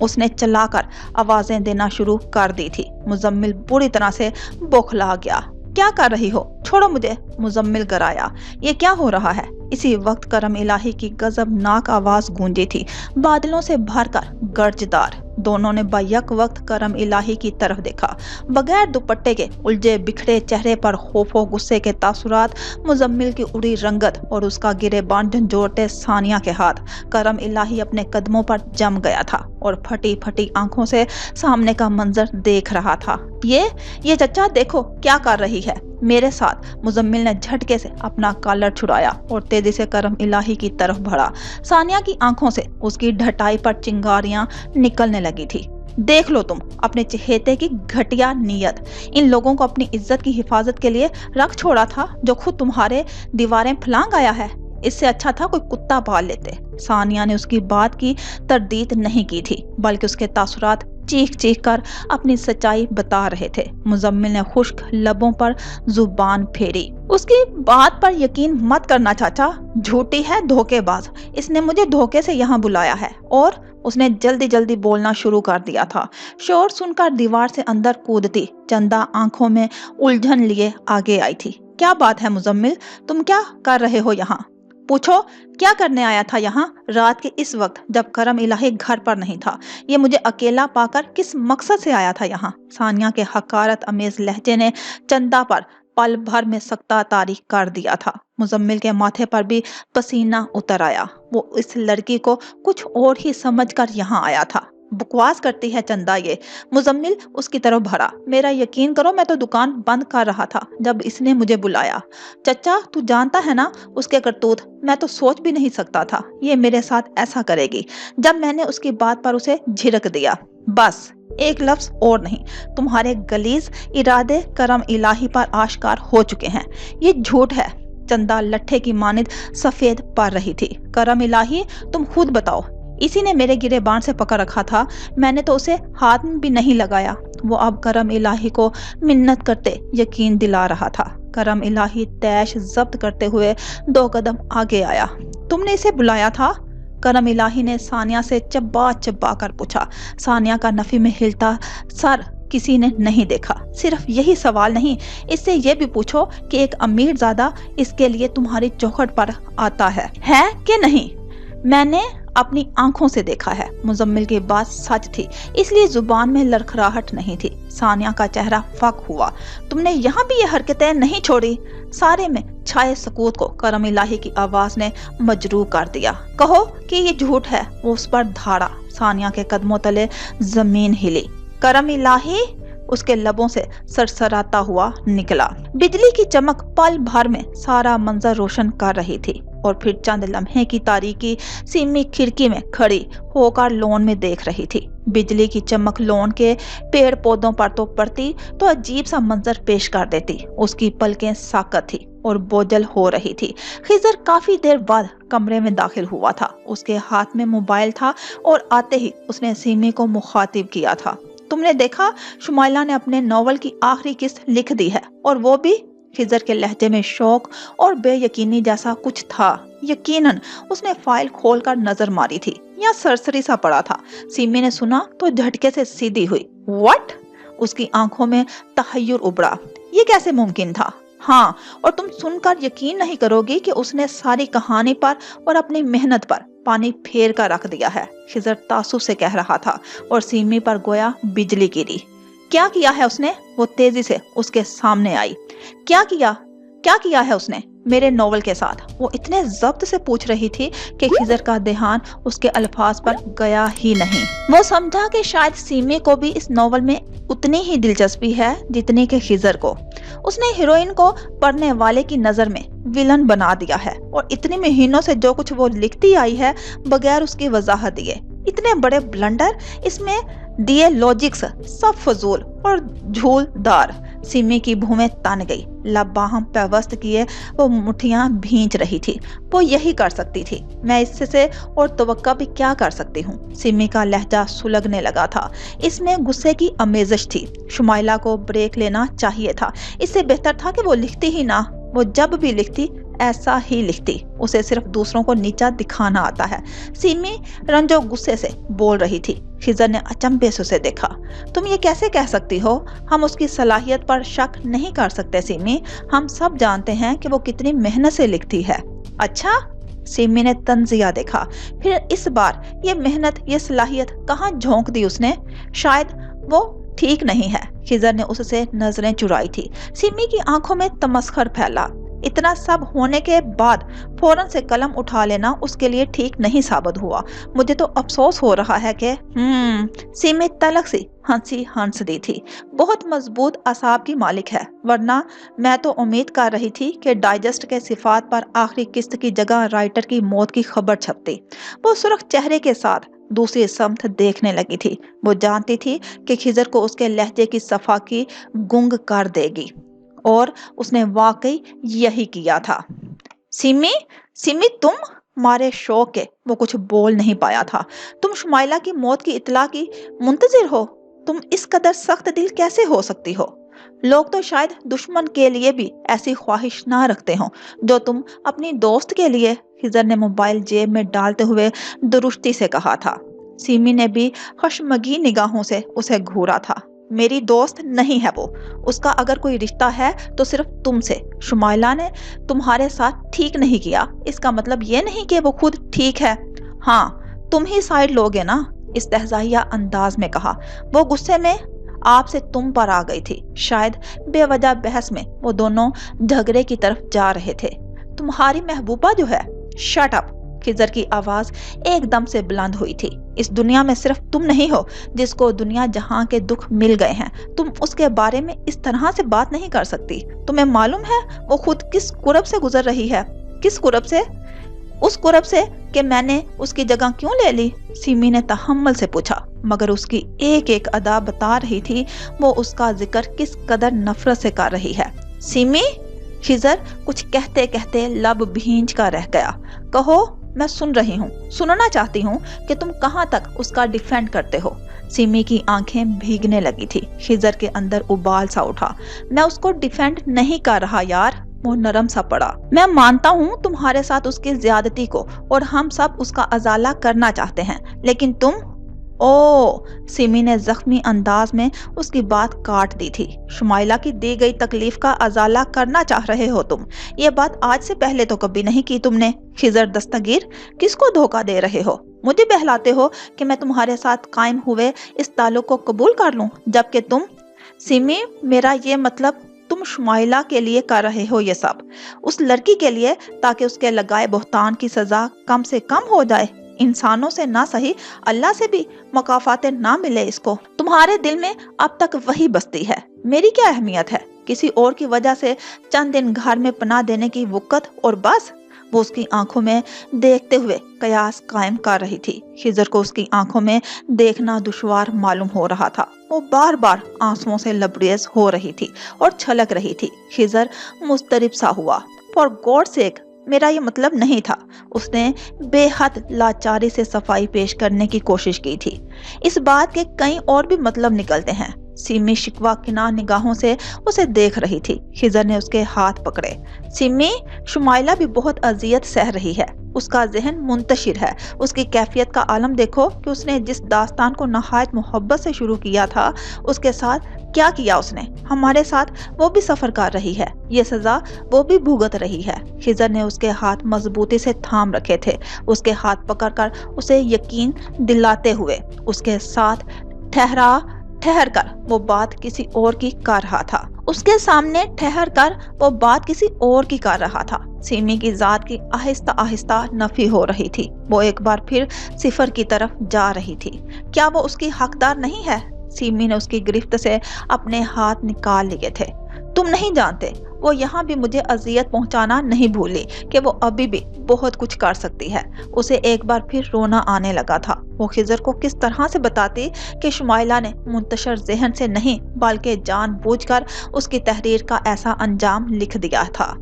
उसने चलाकर आवाजें देना शुरू कर दी थी। मुजम्मिल बुरी तरह से बौखला गया। क्या कर रही हो? छोड़ो मुझे। मुजम्मिल कराया। ये क्या हो रहा है? इसी वक्त करम इलाही की गजबनाक आवाज गूंजी थी, बादलों से भरकर गर्जदार। दोनों ने बायक वक्त करम इलाही की तरफ देखा। बगैर दुपट्टे के उलझे बिखरे चेहरे पर खौफो गुस्से के तासुरात, मुजम्मिल की उड़ी रंगत और उसका गिरेबान झंझोरते सानिया के हाथ। करम इलाही अपने कदमों पर जम गया था और फटी फटी आंखों से सामने का मंजर देख रहा था। ये चचा देखो क्या कर रही है मेरे साथ। मुजम्मिल ने झटके से अपना कॉलर छुड़ाया और तेजी से करम इलाही की तरफ बढ़ा। सानिया की आंखों से उसकी ढटाई पर चिंगारियां निकलने लगी थी। देख लो तुम अपने चहेते की घटिया नीयत। इन लोगों को अपनी इज्जत की हिफाजत के लिए रख छोड़ा था, जो खुद तुम्हारे दीवारें फलांग आया है। इससे अच्छा था कोई कुत्ता पाल लेते। सानिया ने उसकी बात की तरदीद नहीं की थी, बल्कि उसके तासुरात चीख चीख कर अपनी सच्चाई बता रहे थे। मुजम्मिल ने खुश्क लबों पर जुबान फेरी। उसकी बात पर यकीन मत करना चाचा, झूठी है, धोखेबाज। इसने मुझे धोखे से यहाँ बुलाया है। और उसने जल्दी जल्दी बोलना शुरू कर दिया था। शोर सुनकर दीवार से अंदर कूदती चंदा आंखों में उलझन लिए आगे आई थी। क्या बात है मुजम्मिल, तुम क्या कर रहे हो यहाँ? पूछो, क्या करने आया था यहाँ रात के इस वक्त जब करम इलाही घर पर नहीं था? ये मुझे अकेला पाकर किस मकसद से आया था यहाँ? सानिया के हकारत अमेज लहजे ने चंदा पर पल भर में सख्ता तारीख कर दिया था। मुजम्मिल के माथे पर भी पसीना उतर आया। वो इस लड़की को कुछ और ही समझकर यहाँ आया था। बकवास करती है चंदा ये। मुजम्मिल उसकी तरफ भरा। मेरा यकीन करो, मैं तो दुकान बंद कर रहा था जब इसने मुझे बुलाया। चचा, तू जानता है ना उसके करतूत? मैं तो सोच भी नहीं सकता था ये मेरे साथ ऐसा करेगी। जब मैंने उसकी बात पर उसे झिड़क दिया, बस एक लफ्ज और नहीं, तुम्हारे गलीज इरादे करम इलाही पर आश्कार हो चुके हैं। ये झूठ है। चंदा लट्ठे की मानिद सफेद पड़ रही थी। करम इलाही, तुम खुद बताओ, इसी ने मेरे गिरेबान से पकड़ रखा था। मैंने तो उसे हाथ में भी नहीं लगाया। वो अब करम इलाही को मिन्नत करते यकीन दिला रहा था। करम इलाही तैश जब्त करते हुए 2 कदम आगे आया। तुमने इसे बुलाया था? करम इलाही ने सानिया से चब्बा चब्बा कर पूछा। सानिया का नफी में हिलता सर किसी ने नहीं देखा। सिर्फ यही सवाल नहीं, इससे ये भी पूछो कि एक अमीर ज़्यादा इसके लिए तुम्हारी चौखट पर आता है कि नहीं? मैंने अपनी आंखों से देखा है। मुजम्मिल की बात सच थी, इसलिए जुबान में लड़खड़ाहट नहीं थी। सानिया का चेहरा फक हुआ। तुमने यहाँ भी ये हरकतें नहीं छोड़ी? सारे में छाए सकूत को करम इलाही की आवाज ने मजरूह कर दिया। कहो कि ये झूठ है। वो उस पर धाड़ा। सानिया के कदमों तले जमीन हिली। करम इलाही उसके लबों से सरसराता हुआ निकला। बिजली की चमक पल भर में सारा मंजर रोशन कर रही थी। और फिर चंद लम्हे की तारीकी सिमी खिड़की में खड़ी होकर लॉन में देख रही थी। बिजली की चमक लॉन के पेड़ पौधों पर तो पड़ती तो अजीब सा मंजर पेश कर देती। उसकी पलकें साकत थी और बोझल हो रही थी। खिजर काफी देर बाद कमरे में दाखिल हुआ था। उसके हाथ में मोबाइल था और आते ही उसने सिमी को मुखातिब किया था। तुमने देखा, शुमाइला ने अपने नॉवल की आखिरी किस्त लिख दी है, और वो भी? खिजर के लहजे में शौक और बेयकीनी जैसा कुछ था। यकीनन उसने फाइल खोलकर नजर मारी थी। या सरसरी सा पड़ा था। सिमी ने सुना तो झटके से सीधी हुई। व्हाट? उसकी आंखों में तहय्युर उभरा। ये कैसे मुमकिन था? हाँ, और तुम सुनकर यकीन नहीं करोगी कि उसने सारी कहानी पर और अपनी मेहनत पर पानी फेर कर रख दिया है। खिजर तासुब से कह रहा था और सिमी पर गोया बिजली गिरी। क्या किया है उसने? वो तेजी से उसके सामने आई। क्या किया है उसने मेरे नॉवल के साथ? वो इतने जब्त से पूछ रही थी कि खिजर का ध्यान उसके अल्फाज पर गया ही नहीं। वो समझा कि शायद सीमे को भी इस नॉवल में उतनी ही दिलचस्पी है जितनी कि खिजर को। उसने हीरोइन को पढ़ने वाले की नजर में विलन बना दिया है, और इतनी महीनों से जो कुछ वो लिखती आई है बगैर उसकी वजाहत दिए। इतने बड़े ब्लंडर इसमें दिए, लॉजिक्स सब फजूल और झूलदार। सिमी की भूमें तन गई। लबाहम पेवस्त किए वो मुठियां भींच रही थी। वो यही कर सकती थी। मैं इससे से और तवक्का भी क्या कर सकती हूँ? सिमी का लहजा सुलगने लगा था। इसमें गुस्से की आमेज़श थी। शुमाइला को ब्रेक लेना चाहिए था। इससे बेहतर था कि वो लिखती ही ना। वो जब भी लिखती ऐसा ही लिखती। उसे सिर्फ दूसरों को नीचा दिखाना आता है। सिमी रंजो गुस्से से बोल रही थी। खिजर ने अचंभे से उसे देखा। तुम ये कैसे कह सकती हो? हम उसकी सलाहियत पर शक नहीं कर सकते सिमी। हम सब जानते हैं कि वो कितनी मेहनत से लिखती है। अच्छा? सिमी ने तंजिया देखा। फिर इस बार ये मेहनत, ये सलाहियत कहाँ झोंक दी उसने? शायद वो ठीक नहीं है। खिजर ने उससे नजरें चुराई थी। सिमी की आंखों में तमस्खर फैला। इतना सब होने के बाद फौरन से कलम उठा लेना उसके लिए ठीक नहीं साबित हुआ। मुझे तो अफसोस हो रहा है कि सिमी तलक सी हंसी हंस दी थी। बहुत मजबूत असाब की मालिक है, वरना मैं तो उम्मीद कर रही थी कि डाइजेस्ट के सिफात पर आखिरी किस्त की जगह राइटर की मौत की खबर छपती। वो सुर्ख चेहरे के साथ दूसरी समत देखने लगी थी। वो जानती थी कि खिजर को उसके लहजे की सफा की गुंग कर देगी, और उसने वाकई यही किया था। सिमी, तुम? मारे शौक के वो कुछ बोल नहीं पाया था। तुम शुमाइला की मौत की इत्तला की मुंतजिर हो? तुम इस कदर सख्त दिल कैसे हो सकती हो? लोग तो शायद दुश्मन के लिए भी ऐसी ख्वाहिश ना रखते हों जो तुम अपनी दोस्त के लिए। खिजर ने मोबाइल जेब में डालते हुए दुरुस्ती से कहा था। सीमी ने भी खशमगी निगाहों से उसे घूरा था। मेरी दोस्त नहीं है वो। उसका अगर कोई रिश्ता है तो सिर्फ तुमसे। शुमाइला ने तुम्हारे साथ ठीक नहीं किया, इसका मतलब ये नहीं कि वो खुद ठीक है। हाँ, तुम ही साइड लोगे ना, इस्तेहजाइया अंदाज में कहा। वो गुस्से में आपसे तुम पर आ गई थी। शायद बेवजह बहस में वो दोनों झगड़े की तरफ जा रहे थे। तुम्हारी महबूबा जो है। Shut up. खिजर की आवाज एकदम से बुलंद हुई थी। इस दुनिया में सिर्फ तुम नहीं हो जिसको दुनिया जहां के दुख मिल गए हैं। तुम उसके बारे में इस तरह से बात नहीं कर सकती। तुम्हें मालूम है वो खुद किस कुरब से गुजर रही है? किस कुरब से? उस कुरब से कि मैंने उसकी जगह क्यों ले ली? सिमी ने तहम्मुल से पूछा, मगर उसकी एक एक अदा बता रही थी वो उसका जिक्र किस कदर नफरत से कर रही है। सिमी? खिजर कुछ कहते कहते लब भींच कर रह गया। कहो, मैं सुन रही हूँ। सुनना चाहती हूँ कि तुम कहाँ तक उसका डिफेंड करते हो। सिमी की आंखें भीगने लगी थी। खिजर के अंदर उबाल सा उठा। मैं उसको डिफेंड नहीं कर रहा यार। वो नरम सा पड़ा। मैं मानता हूँ तुम्हारे साथ उसकी ज्यादती को और हम सब उसका अजाला करना चाहते हैं, लेकिन तुम। ओ, सिमी ने जख्मी अंदाज में उसकी बात काट दी थी। शुमाइला की दी गई तकलीफ का अजाला करना चाह रहे हो तुम। ये बात आज से पहले तो कभी नहीं की तुमने। खिजर दस्तगीर, किसको धोखा दे रहे हो? मुझे बहलाते हो कि मैं तुम्हारे साथ कायम हुए इस ताल्लुक को कबूल कर लूं, जबकि तुम। सिमी, मेरा ये मतलब तुम शुमाइला के लिए कर रहे हो ये सब, उस लड़की के लिए, ताकि उसके लगाए बोहतान की सजा कम से कम हो जाए। इंसानों से ना सही अल्लाह से भी मुकाफाते ना मिले इसको। तुम्हारे दिल में अब तक वही बसती है। मेरी क्या अहमियत है? किसी और की वजह से चंद दिन घर में पनाह देने की वक़्त और बस। वो उसकी आंखों में देखते हुए कयास कायम कर रही थी। खिजर को उसकी आंखों में देखना दुश्वार मालूम हो रहा था। वो बार बार आंसुओं से लबरेज हो रही थी और छलक रही थी। खिजर मुस्तरिब सा हुआ। फॉर गॉड सेक, मेरा ये मतलब नहीं था। उसने बेहद लाचारी से सफाई पेश करने की कोशिश की थी। इस बात के कई और भी मतलब निकलते हैं। सिमी शिकवा किनार निगाहों से उसे देख रही थी। खिजर ने उसके हाथ पकड़े। सिमी, शुमाइला भी बहुत अजियत सह रही है। उसका जहन मुंतशिर है। उसकी कैफियत का आलम देखो कि उसने जिस दास्तान को नहायत मोहब्बत से शुरू किया था, उसके साथ क्या किया उसने। हमारे साथ वो भी सफर कर रही है। ये सजा वो भी भुगत रही है। खिजर ने उसके हाथ मजबूती से थाम रखे थे, उसके हाथ पकड़कर उसे यकीन दिलाते हुए उसके साथ ठहर कर वो बात किसी और की कर रहा था। उसके सामने ठहर कर वो बात किसी और की कर रहा था। सिमी की जात की आहिस्ता आहिस्ता नफी हो रही थी। वो एक बार फिर सिफर की तरफ जा रही थी। क्या वो उसकी हकदार नहीं है? सिमी ने उसकी गिरफ्त से अपने हाथ निकाल लिए थे। तुम नहीं जानते, वो यहाँ भी मुझे अजियत पहुंचाना नहीं भूली कि वो अभी भी बहुत कुछ कर सकती है। उसे एक बार फिर रोना आने लगा था। वो खिजर को किस तरह से बताती कि शुमाइला ने मुंतशर जहन से नहीं बल्कि जानबूझकर उसकी तहरीर का ऐसा अंजाम लिख दिया था।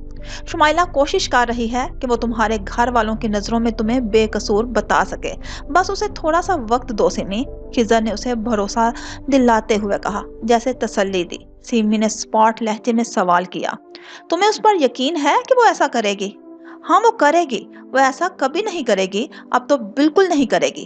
शुमाइला कोशिश कर रही है कि वो तुम्हारे घर वालों की नजरों में तुम्हें बेकसूर बता सके। बस उसे थोड़ा सा वक्त दो सिमी। खिजर ने उसे भरोसा दिलाते हुए कहा, जैसे तसल्ली दी। सिमी ने स्पॉट लहजे में सवाल किया, तुम्हें उस पर यकीन है कि वो ऐसा करेगी? हाँ, वो करेगी। वो ऐसा कभी नहीं करेगी, अब तो बिल्कुल नहीं करेगी।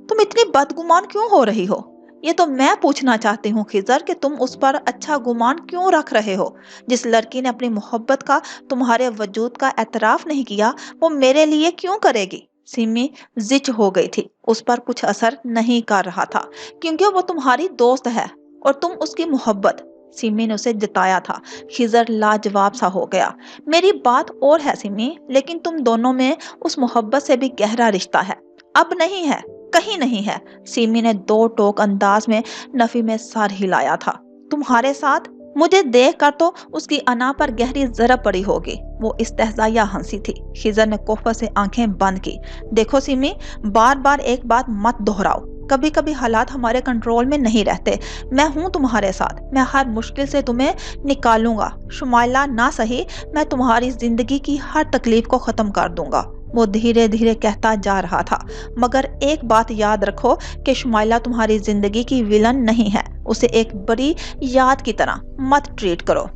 तुम इतनी बदगुमान क्यों हो रही हो? ये तो मैं पूछना चाहती हूँ खिजर कि तुम उस पर अच्छा गुमान क्यों रख रहे हो? जिस लड़की ने अपनी मोहब्बत का तुम्हारे वजूद का एतराफ नहीं किया, वो मेरे लिए क्यों करेगी? सिमी जिच हो गई थी। उस पर कुछ असर नहीं कर रहा था, क्योंकि वो तुम्हारी दोस्त है और तुम उसकी मोहब्बत। सिमी ने उसे जताया था। खिजर लाजवाब सा हो गया। मेरी बात और है सिमी, लेकिन तुम दोनों में उस मोहब्बत से भी गहरा रिश्ता है। अब नहीं है, कहीं नहीं है। सिमी ने दो टोक अंदाज में नफी में सर हिलाया था। तुम्हारे साथ? मुझे देख कर तो उसकी अना पर गहरी जरब पड़ी होगी। वो इस्तेहजाया हंसी थी। खिजर ने कोफत से आंखें बंद की। देखो सिमी, बार बार एक बात मत दोहराओ। कभी कभी हालात हमारे कंट्रोल में नहीं रहते। मैं हूँ तुम्हारे साथ। मैं हर मुश्किल से तुम्हें निकालूंगा। शुमाइला ना सही, मैं तुम्हारी जिंदगी की हर तकलीफ को खत्म कर दूंगा। वो धीरे धीरे कहता जा रहा था। मगर एक बात याद रखो कि शुमाइला तुम्हारी जिंदगी की विलन नहीं है, उसे एक बड़ी याद की तरह मत ट्रीट करो।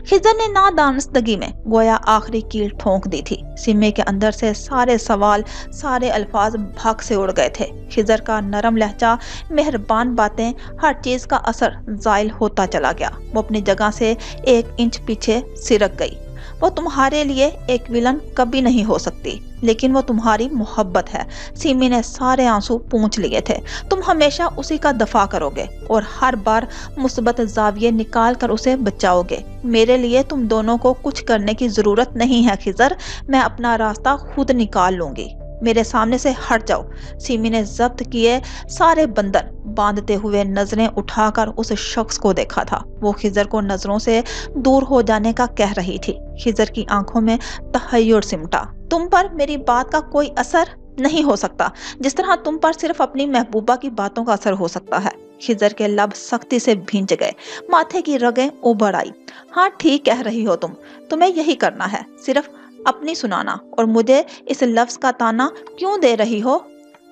खिजर ने नादानस्तगी में गोया आखिरी कील ठोंक दी थी। सिम्मी के अंदर से सारे सवाल, सारे अल्फाज भाग से उड़ गए थे। खिजर का नरम लहजा, मेहरबान बातें, हर चीज का असर जायल होता चला गया। वो अपनी जगह से 1 इंच पीछे सिरक गई। वो तुम्हारे लिए एक विलन कभी नहीं हो सकती, लेकिन वो तुम्हारी मोहब्बत है। सिमी ने सारे आंसू पोंछ लिए थे। तुम हमेशा उसी का दफा करोगे और हर बार मुस्बत जाविये निकाल कर उसे बचाओगे। मेरे लिए तुम दोनों को कुछ करने की जरूरत नहीं है खिजर, मैं अपना रास्ता खुद निकाल लूंगी। मेरे सामने से हट जाओ। सिमी ने जब्त किए सारे बंधन बांधते हुए नजरें उठाकर उस शख्स को देखा था। वो खिजर को नजरों से दूर हो जाने का कह रही थी। खिजर की आंखों में तहय्युर सिमटा। तुम पर मेरी बात का कोई असर नहीं हो सकता, जिस तरह तुम पर सिर्फ अपनी महबूबा की बातों का असर हो सकता है। खिजर के लब सख्ती से भींच गए, माथे की रगें उभर आई। हाँ, ठीक कह रही हो तुम, तुम्हें यही करना है, सिर्फ अपनी सुनाना। और मुझे इस लफ्ज का ताना क्यों दे रही हो?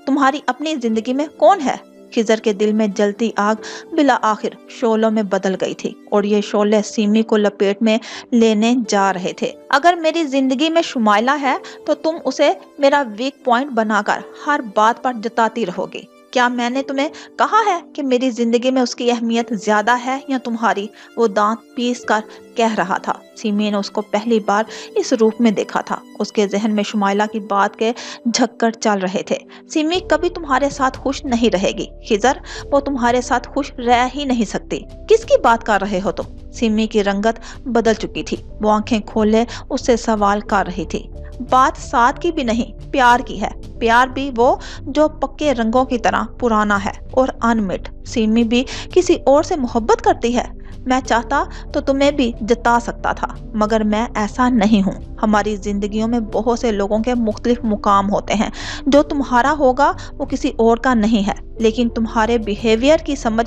तुम्हारी अपनी जिंदगी में कौन है? खिजर के दिल में जलती आग बिला आखिर शोलों में बदल गई थी और ये शोले सिमी को लपेट में लेने जा रहे थे। अगर मेरी जिंदगी में शुमाइला है तो तुम उसे मेरा वीक पॉइंट बनाकर हर बात पर जताती रहोगी। क्या मैंने तुम्हें कहा है कि मेरी जिंदगी में उसकी अहमियत ज्यादा है या तुम्हारी? वो दांत पीस कर कह रहा था। सिमी ने उसको पहली बार इस रूप में देखा था। उसके जहन में शुमाइला की बात के झक्कर चल रहे थे। सिमी कभी तुम्हारे साथ खुश नहीं रहेगी खिजर, वो तुम्हारे साथ खुश रह ही नहीं सकती। किसकी बात कर रहे हो तुम? सिमी की रंगत बदल चुकी थी। वो आंखें खोले उससे सवाल कर रही थी। बात साथ की भी नहीं, प्यार की है। प्यार भी वो जो पक्के रंगों की तरह पुराना है और अनमिट। सिमी भी किसी और से मोहब्बत करती है। मैं चाहता तो तुम्हें भी जता सकता था, मगर मैं ऐसा नहीं हूँ। हमारी जिंदगियों में बहुत से लोगों के मुख्तलिफ मुकाम होते हैं। जो तुम्हारा होगा वो किसी और का नहीं है, लेकिन तुम्हारे बिहेवियर की समझ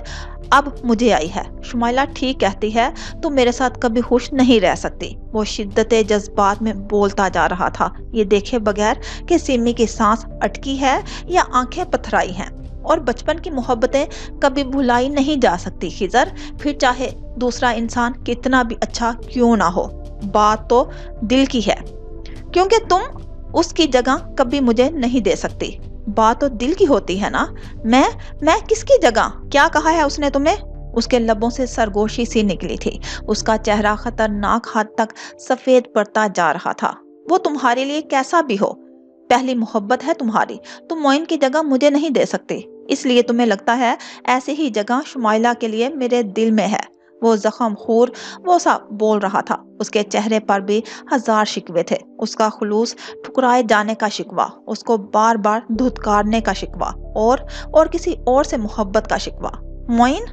अब मुझे आई है। शुमाइला ठीक कहती है, तुम मेरे साथ कभी खुश नहीं रह सकती। वो शिद्दते जज्बात में बोलता जा रहा था, ये देखे बगैर कि सिमी की सांस अटकी है या आंखें पथराई हैं। और बचपन की मोहब्बतें कभी भुलाई नहीं जा सकती खिजर, फिर चाहे दूसरा इंसान कितना भी अच्छा क्यों ना हो। बात तो दिल की है, क्योंकि तुम उसकी जगह कभी मुझे नहीं दे सकती। बात तो दिल की होती है ना। मैं किसकी जगह? क्या कहा है उसने तुम्हें? उसके लबों से सरगोशी सी निकली थी। उसका चेहरा खतरनाक हद तक सफेद पड़ता जा रहा था। वो तुम्हारे लिए कैसा भी हो, पहली मोहब्बत है तुम्हारी। तुम मोइन की जगह मुझे नहीं दे सकते, इसलिए तुम्हें लगता है ऐसे ही जगह शुमाइला के लिए मेरे दिल में है। वो जख्म खूर वो सा बोल रहा था। उसके चेहरे पर भी हजार शिकवे थे। उसका खुलूस ठुकराए जाने का शिकवा, उसको बार बार धुतकारने का शिकवा और किसी और से मोहब्बत का शिकवा। मोइन?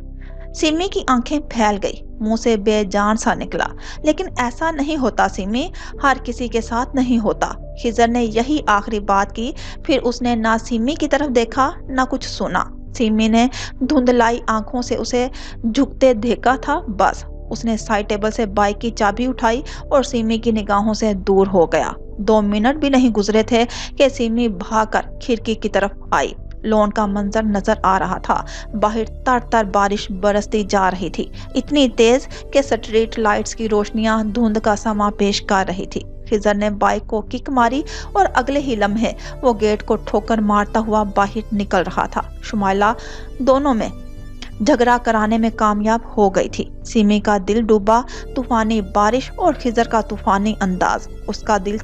सिमी की आंखें फैल गई, मुंह से बेजान सा निकला, लेकिन ऐसा नहीं होता सिमी, हर किसी के साथ नहीं होता। खिजर ने यही आखिरी बात की, फिर उसने ना सिमी की तरफ देखा ना कुछ सुना। सिमी ने धुंधलाई आंखों से उसे झुकते देखा था, बस। उसने साइड टेबल से बाइक की चाबी उठाई और सिमी की निगाहों से दूर हो गया। 2 मिनट भी नहीं गुजरे थे कि सिमी भागकर खिड़की की तरफ आई। लॉन का मंजर नजर आ रहा था। बाहर तर तर बारिश बरसती जा रही थी, इतनी तेज कि स्ट्रीट लाइट्स की रोशनियां धुंध का समा पेश कर रही थी। खिजर ने बाइक को किक मारी और अगले ही लम्हे वो गेट को ठोकर मारता हुआ बाहर निकल रहा था। शुमाइला दोनों में झगड़ा कराने में कामयाब हो गई थी। सिमी का दिल डूबा, तूफानी बारिश और खिजर का तूफानी अंदाज। उसका दिल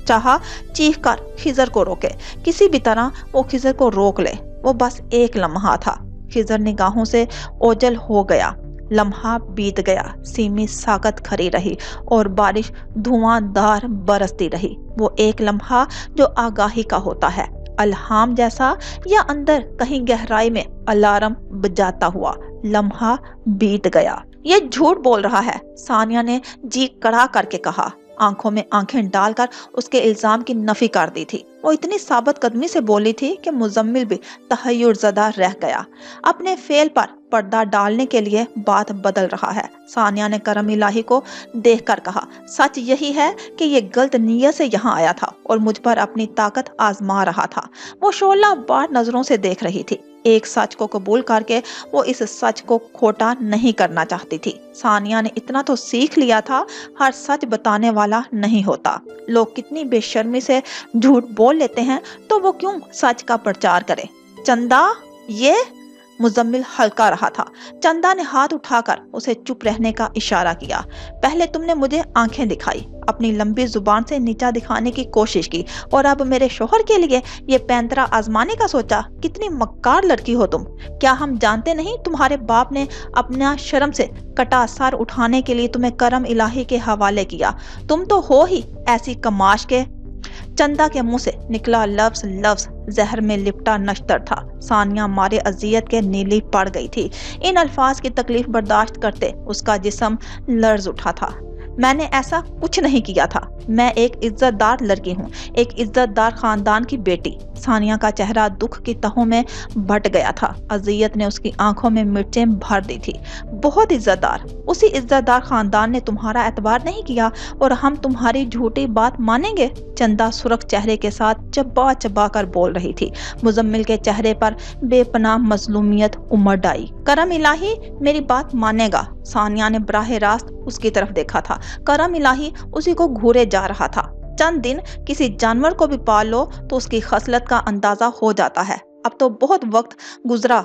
चाहा चीख कर खिजर को रोके, किसी भी तरह वो खिजर को रोक ले। वो बस एक लम्हा था। खिजर निगाहों से ओझल हो गया। लम्हा बीत गया। सिमी साकत खड़ी रही और बारिश धुआंधार बरसती रही। वो एक लम्हा जो आगाही का होता है, अल्हाम जैसा, या अंदर कहीं गहराई में अलार्म बजाता हुआ। लम्हा बीत गया। ये झूठ बोल रहा है, सानिया ने जी कड़ा करके कहा, आंखों में आंखें डालकर उसके इल्जाम की नफी कर दी थी। वो इतनी साबित कदमी से बोली थी कि मुजम्मिल भी तहय्युर ज़दा रह गया। अपने फेल पर पर्दा डालने के लिए बात बदल रहा है। सानिया ने करम इलाही को देखकर कहा, सच यही है कि ये गलत नीयत से यहाँ आया था और मुझ पर अपनी ताकत आजमा रहा था। वो 16 बार नजरों से देख रही थी। एक सच को कबूल करके वो इस सच को खोटा नहीं करना चाहती थी। सानिया ने इतना तो सीख लिया था, हर सच बताने वाला नहीं होता। लोग कितनी बेशर्मी से झूठ बोल लेते हैं, तो वो क्यों सच का प्रचार करे। चंदा, ये मुजम्मिल हल्का रहा था। चंदा ने हाथ उठाकर उसे चुप रहने का इशारा किया। पहले तुमने मुझे आंखें दिखाई, अपनी लंबी जुबान से नीचा दिखाने की कोशिश की, और अब मेरे शोहर के लिए ये पैंतरा आजमाने का सोचा। कितनी मक्कार लड़की हो तुम। क्या हम जानते नहीं तुम्हारे बाप ने अपना शर्म से कटा सर उठाने के लिए तुम्हें करम इलाही के हवाले किया। तुम तो हो ही ऐसी कमाश के। चंदा के मुंह से निकला लफ्ज जहर में लिपटा नश्तर था। सानिया मारे अजियत के नीली पड़ गई थी। इन अल्फाज की तकलीफ बर्दाश्त करते उसका जिस्म लर्ज उठा था। मैंने ऐसा कुछ नहीं किया था। मैं एक इज्जतदार लड़की हूँ, एक इज्जतदार खानदान की बेटी। सानिया का चेहरा दुख की तहों में भट गया था। अजियत ने उसकी आंखों में मिर्चें भर दी थी। बहुत इज्जतदार, उसी इज्जतदार खानदान ने तुम्हारा एतबार नहीं किया और हम तुम्हारी झूठी बात मानेंगे। चंदा सुर्ख चेहरे के साथ चबा चबा कर बोल रही थी। मुजम्मिल के चेहरे पर बेपनाह मजलूमियत उमड़ आई। करम इलाही मेरी बात मानेगा। सानिया ने बराह रास्त उसकी तरफ देखा था। करम इलाही उसी को घूरे जा रहा था। चंद दिन किसी जानवर को भी पाल लो तो उसकी खसलत का अंदाजा हो जाता है। अब तो बहुत वक्त गुजरा।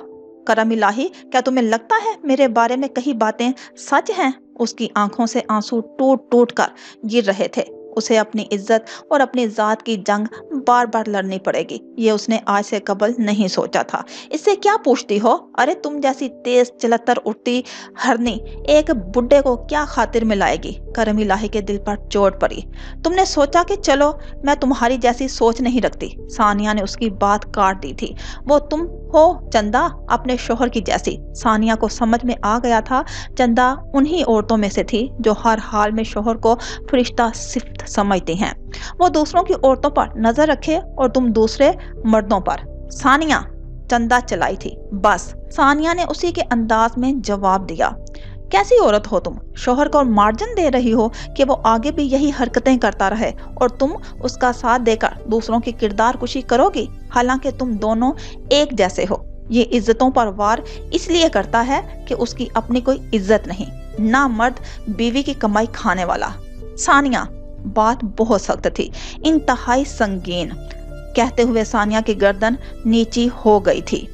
करम इलाही, क्या तुम्हें लगता है मेरे बारे में कई बातें सच हैं? उसकी आंखों से आंसू टूट टूट कर गिर रहे थे। उसे अपनी इज्जत और अपनी जात की जंग बार बार लड़नी पड़ेगी, ये उसने आज से कबल नहीं सोचा था। इससे क्या पूछती हो? अरे तुम जैसी तेज चलतर उठती हरनी एक बुड्ढे को क्या खातिर में लाएगी? करम इलाही के दिल पर चोट पड़ी। तुमने सोचा कि चलो मैं तुम्हारी जैसी सोच नहीं रखती। सानिया ने उसकी बात काट दी थी। वो तुम हो चंदा, अपने शोहर की जैसी। सानिया को समझ में आ गया था चंदा उन्हीं औरतों में से थी जो हर हाल में शोहर को फरिश्ता सिफ्त समझती हैं। वो दूसरों की औरतों पर नजर रखे और तुम दूसरे मर्दों पर। सानिया, चंदा चलाई थी। बस। सानिया ने उसी के अंदाज में जवाब दिया। कैसी औरत हो तुम? शोहर को मार्जिन दे रही हो कि वो आगे भी यही हरकतें करता रहे और तुम उसका साथ देकर दूसरों की किरदार कुशी करोगी। हालांकि तुम दोनों एक जैसे हो। ये इज्जतों पर वार इसलिए करता है कि उसकी अपनी कोई इज्जत नहीं, ना मर्द बीवी की कमाई खाने वाला। सानिया, बात बहुत सख्त थी, इंतहाई संगीन। कहते हुए सानिया की गर्दन नीची हो गई थी।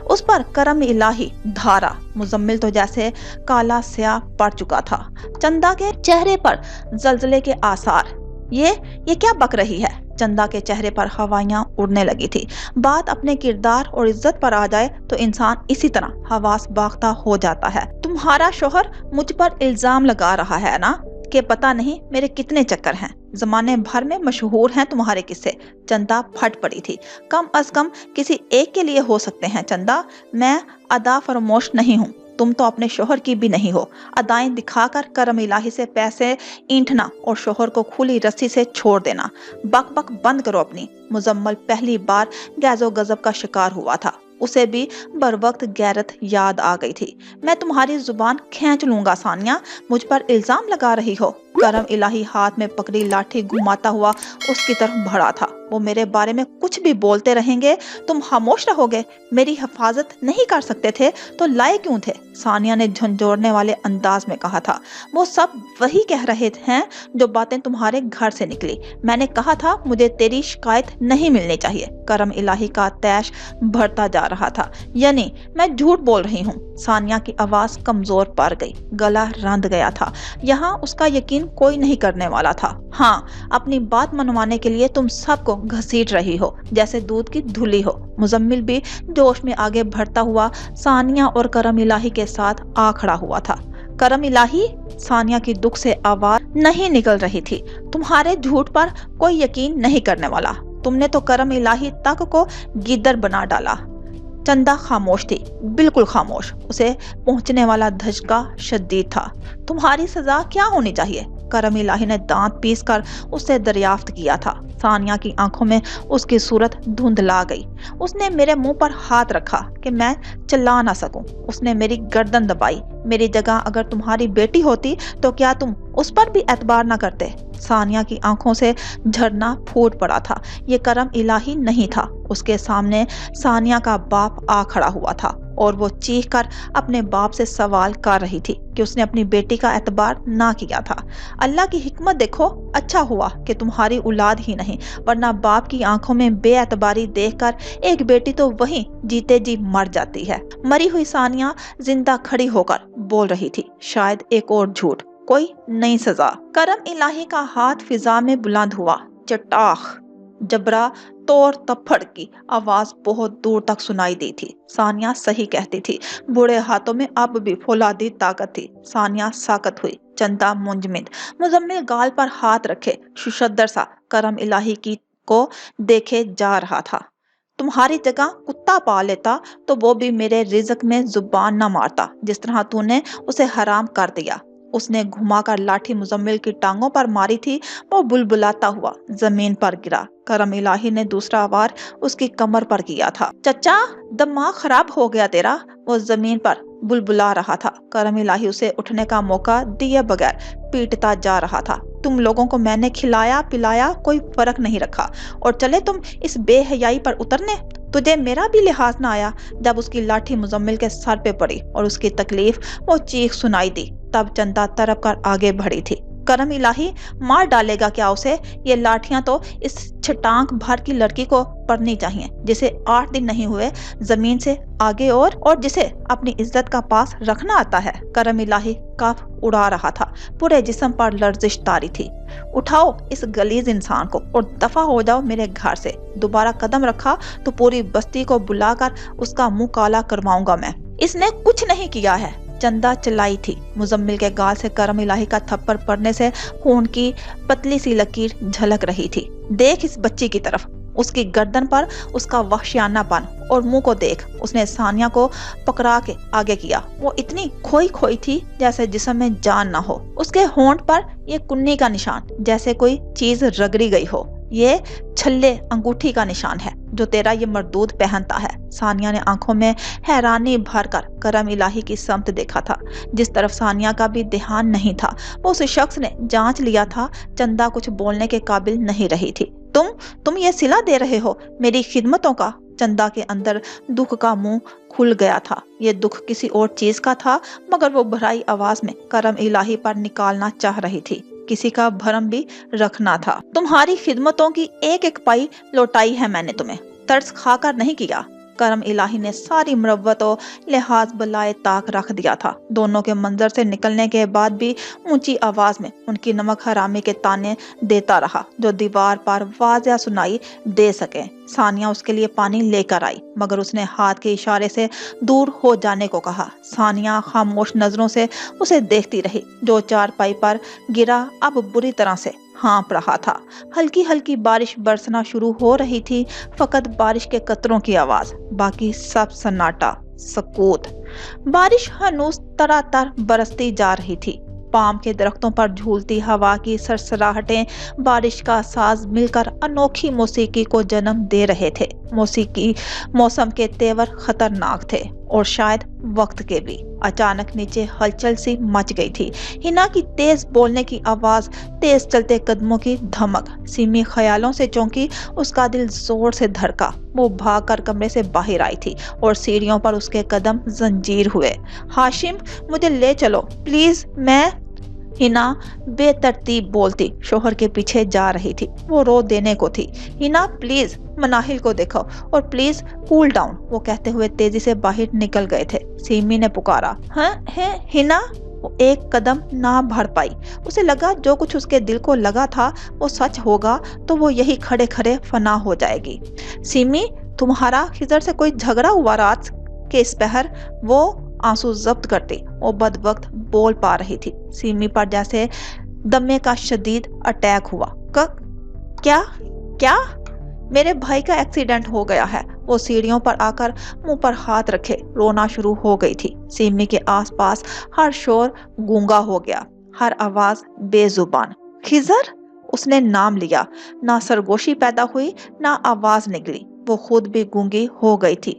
उस पर करम इलाही धारा। मुजम्मिल तो जैसे काला स्याह पड़ चुका था। चंदा के चेहरे पर जलजले के आसार। ये क्या बक रही है? चंदा के चेहरे पर हवाइयां उड़ने लगी थी। बात अपने किरदार और इज्जत पर आ जाए तो इंसान इसी तरह हवास बाख्ता हो जाता है। तुम्हारा शोहर मुझ पर इल्जाम लगा रहा है ना कि पता नहीं मेरे कितने चक्कर हैं। जमाने भर में मशहूर हैं तुम्हारे किस्से। चंदा फट पड़ी थी। कम अज कम किसी एक के लिए हो सकते हैं चंदा। मैं अदा फरमोश नहीं हूँ, तुम तो अपने शोहर की भी नहीं हो। अदाएं दिखाकर करम इलाही से पैसे ईंटना और शोहर को खुली रस्सी से छोड़ देना। बक बक बंद करो अपनी। मुजम्मल पहली बार गैजो गजब का शिकार हुआ था। उसे भी बर वक्त गैरत याद आ गई थी। मैं तुम्हारी जुबान खींच लूंगा सानिया, मुझ पर इल्जाम लगा रही हो। करम इलाही हाथ में पकड़ी लाठी घुमाता हुआ उसकी तरफ बढ़ा था। वो मेरे बारे में कुछ भी बोलते रहेंगे, तुम खामोश रहोगे? मेरी हिफाजत नहीं कर सकते थे तो लाए क्यों थे? सानिया ने झंझोड़ने वाले अंदाज में कहा था। वो सब वही कह रहे हैं जो बातें तुम्हारे घर से निकली। मैंने कहा था मुझे तेरी शिकायत नहीं मिलनी चाहिए। करम इलाही का तैश बढ़ता जा रहा था। यानी मैं झूठ बोल रही हूँ। सानिया की आवाज कमजोर पड़ गई, गला रंध गया था। यहाँ उसका यकीन कोई नहीं करने वाला था। हाँ, अपनी बात मनवाने के लिए तुम सबको घसीट रही हो जैसे दूध की धुली हो। मुजम्मिल भी जोश में आगे बढ़ता हुआ सानिया और करम इलाही के साथ आ खड़ा हुआ था। करम इलाही, सानिया की दुख से आवाज नहीं निकल रही थी। तुम्हारे झूठ पर कोई यकीन नहीं करने वाला। तुमने तो करम इलाही तक को गिद्दर बना डाला। चंदा खामोश थी, बिल्कुल खामोश। उसे पहुंचने वाला धचका शदीद था। तुम्हारी सजा क्या होनी चाहिए? करम इलाही ने दांत पीस कर उससे दरियाफ्त किया था। सानिया की आंखों में उसकी सूरत धुंधला गई। उसने मेरे मुंह पर हाथ रखा कि मैं चिल्ला ना सकूं। उसने मेरी गर्दन दबाई। मेरी जगह अगर तुम्हारी बेटी होती तो क्या तुम उस पर भी एतबार ना करते? सानिया की आंखों से झरना फूट पड़ा था। ये करम इलाही नहीं था। उसके सामने सानिया का बाप आ खड़ा हुआ था और वो चीख कर अपने बाप से सवाल कर रही थी कि उसने अपनी बेटी का एतबार ना किया था। अल्लाह की हिकमत देखो, अच्छा हुआ कि तुम्हारी औलाद ही नहीं, वरना बाप की आंखों में बेएतबारी देखकर एक बेटी तो वहीं जीते जी मर जाती है। मरी हुई सानिया जिंदा खड़ी होकर बोल रही थी, शायद एक और झूठ, कोई नई सजा। करम इलाही का हाथ फिजा में बुलंद हुआ। चटाख, जबरा, तोड़ तफड़ की आवाज बहुत दूर तक सुनाई दी थी। सानिया सही कहती थी, बूढ़े हाथों में अब भी फौलादी ताकत थी। सानिया साकत हुई। चंदा मुंजमिद, मुजम्मिल गाल पर हाथ रखे शुशद्दर सा करम इलाही की को देखे जा रहा था। तुम्हारी जगह कुत्ता पाल लेता तो वो भी मेरे रिज़्क में जुबान न मारता जिस तरह तूने उसे हराम कर दिया। उसने घुमाकर लाठी मुजम्मिल की टांगों पर मारी थी। वो बुलबुलाता हुआ जमीन पर गिरा। करम इलाही ने दूसरा वार उसकी कमर पर किया था। चचा, दिमाग खराब हो गया तेरा, वो जमीन पर बुलबुला रहा था। करम इलाही उसे उठने का मौका दिए बगैर पीटता जा रहा था। तुम लोगों को मैंने खिलाया पिलाया, कोई फर्क नहीं रखा, और चले तुम इस बेहयाई पर उतरने। तुझे मेरा भी लिहाज ना आया जब उसकी लाठी मुजम्मिल के सर पे पड़ी और उसकी तकलीफ वो चीख सुनाई दी। तब चंदा तरफ कर आगे बढ़ी थी। करम इलाही मार डालेगा क्या उसे? ये लाठियां तो इस छटांक भर की लड़की को पड़नी चाहिए जिसे 8 दिन नहीं हुए जमीन से आगे और जिसे अपनी इज्जत का पास रखना आता है। करम इलाही कफ उड़ा रहा था। पूरे जिस्म पर लर्जिश तारी थी। उठाओ इस गलीज इंसान को और दफा हो जाओ मेरे घर से। दोबारा कदम रखा तो पूरी बस्ती को बुलाकर उसका मुंह काला करवाऊंगा मैं। इसने कुछ नहीं किया है, चंदा चिल्लाई थी। मुजम्मिल के गाल से करम इलाही का थप्पड़ पड़ने से खून की पतली सी लकीर झलक रही थी। देख इस बच्ची की तरफ, उसकी गर्दन पर उसका वहशियानापन, और मुंह को देख। उसने सानिया को पकड़ा के आगे किया। वो इतनी खोई खोई थी जैसे जिस्म में जान ना हो। उसके होंठ पर ये कुन्नी का निशान, जैसे कोई चीज रगड़ी गई हो। ये छल्ले अंगूठी का निशान है जो तेरा ये मर्दूद पहनता है। सानिया ने आंखों में हैरानी भरकर करम इलाही की समत देखा था। जिस तरफ सानिया का भी ध्यान नहीं था, वो उस शख्स ने जांच लिया था। चंदा कुछ बोलने के काबिल नहीं रही थी। तुम ये सिला दे रहे हो मेरी खिदमतों का? चंदा के अंदर दुख का मुंह खुल गया था। ये दुख किसी और चीज का था, मगर वो भराई आवाज में करम इलाही पर निकालना चाह रही थी। किसी का भरम भी रखना था। तुम्हारी खिदमतों की एक एक पाई लौटाई है मैंने, तुम्हें तरस खाकर नहीं किया। करम इलाही ने सारी मुरव्वत और लिहाज बलाए ताक रख दिया था। दोनों के मंजर से निकलने के बाद भी ऊंची आवाज में उनकी नमक हरामी के ताने देता रहा जो दीवार पर वाज़िया सुनाई दे सके। सानिया उसके लिए पानी लेकर आई, मगर उसने हाथ के इशारे से दूर हो जाने को कहा। सानिया खामोश नजरों से उसे देखती रही। जो चारपाई पर गिरा अब बुरी तरह से हाँप रहा था। हल्की हल्की बारिश बरसना शुरू हो रही थी। फकत बारिश के कतरों की आवाज, बाकी सब सन्नाटा, सकूत। बारिश हनूस तरातर बरसती जा रही थी। पाम के दरख्तों पर झूलती हवा की सरसराहटें बारिश का साज मिलकर अनोखी मौसीकी को जन्म दे रहे थे। मौसीकी मौसम के तेवर खतरनाक थे और शायद वक्त के भी। अचानक नीचे हलचल सी मच गई थी। हिना की तेज बोलने की आवाज, तेज चलते कदमों की धमक। सिमी ख्यालों से चौंकी, उसका दिल जोर से धड़का। वो भागकर कमरे से बाहर आई थी और सीढ़ियों पर उसके कदम जंजीर हुए। हाशिम, मुझे ले चलो प्लीज, मैं। हिना बेतरतीब बोलती शोहर के पीछे जा रही थी। वो रो देने को थी। हिना प्लीज, मनाहिल को देखो और प्लीज कूल डाउन, वो कहते हुए तेजी से बाहर निकल गए थे। सीमी ने पुकारा, हाँ है हिना। वो एक कदम ना बढ़ पाई। उसे लगा जो कुछ उसके दिल को लगा था वो सच होगा तो वो यही खड़े खड़े फना हो जाएगी। सीमी, तुम्हारा खिजर से कोई झगड़ा हुआ रात के इस पहर? वो आंसू जब्त करती वो बदबख्त बोल पा रही थी। सीमी पर जैसे दमे का शदीद अटैक हुआ। क्या क्या? मेरे भाई का एक्सीडेंट हो गया है। वो सीढ़ियों पर आकर मुंह पर हाथ रखे रोना शुरू हो गई थी। सीमी के आसपास हर शोर गूंगा हो गया, हर आवाज बेजुबान। खिजर? اس نے نام لیا، نہ سرگوشی پیدا ہوئی، نہ آواز نکلی، وہ خود بھی گونگی ہو گئی تھی۔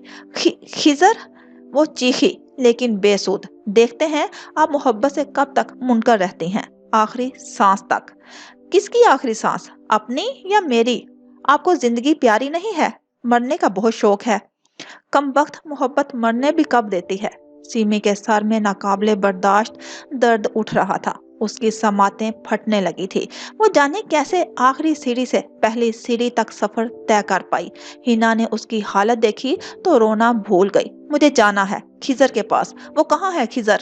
خضر، وہ چیخی، لیکن بے سود۔ دیکھتے ہیں آپ محبت سے کب تک منکر رہتی ہیں، آخری سانس تک۔ کس کی آخری سانس، اپنی یا میری؟ آپ کو زندگی پیاری نہیں ہے؟ مرنے کا بہت شوق ہے؟ کم وقت محبت مرنے بھی کب دیتی ہے؟ سیمی کے سر میں ناقابل برداشت درد اٹھ رہا تھا، اس کی سماعتیں پھٹنے لگی تھی۔ وہ جانے کیسے آخری سیڑھی سے پہلی سیڑھی تک سفر طے کر پائی۔ ہینا نے اس کی حالت دیکھی تو رونا بھول گئی۔ مجھے جانا ہے خضر کے پاس۔ وہ کہاں ہے خضر؟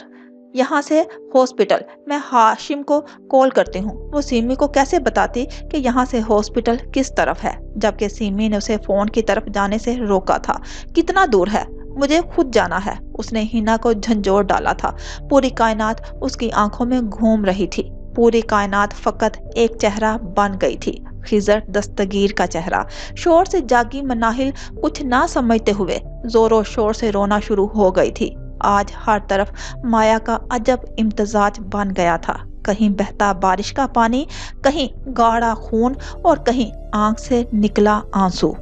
یہاں سے ہاسپٹل، میں ہاشم کو کال کرتی ہوں۔ وہ سیمی کو کیسے بتاتی کہ یہاں سے ہاسپٹل کس طرف ہے، جبکہ سیمی نے اسے فون کی طرف جانے سے روکا تھا۔ کتنا دور ہے؟ مجھے خود جانا ہے۔ اس نے ہینا کو جھنجھوڑ ڈالا تھا۔ پوری کائنات اس کی آنکھوں میں گھوم رہی تھی، پوری کائنات فقط ایک چہرہ بن گئی تھی، خضر دستگیر کا چہرہ۔ شور سے جاگی مناہل کچھ نہ سمجھتے ہوئے زور و شور سے رونا شروع ہو گئی تھی۔ آج ہر طرف مایا کا عجب امتزاج بن گیا تھا، کہیں بہتا بارش کا پانی، کہیں گاڑھا خون، اور کہیں آنکھ سے نکلا آنسو۔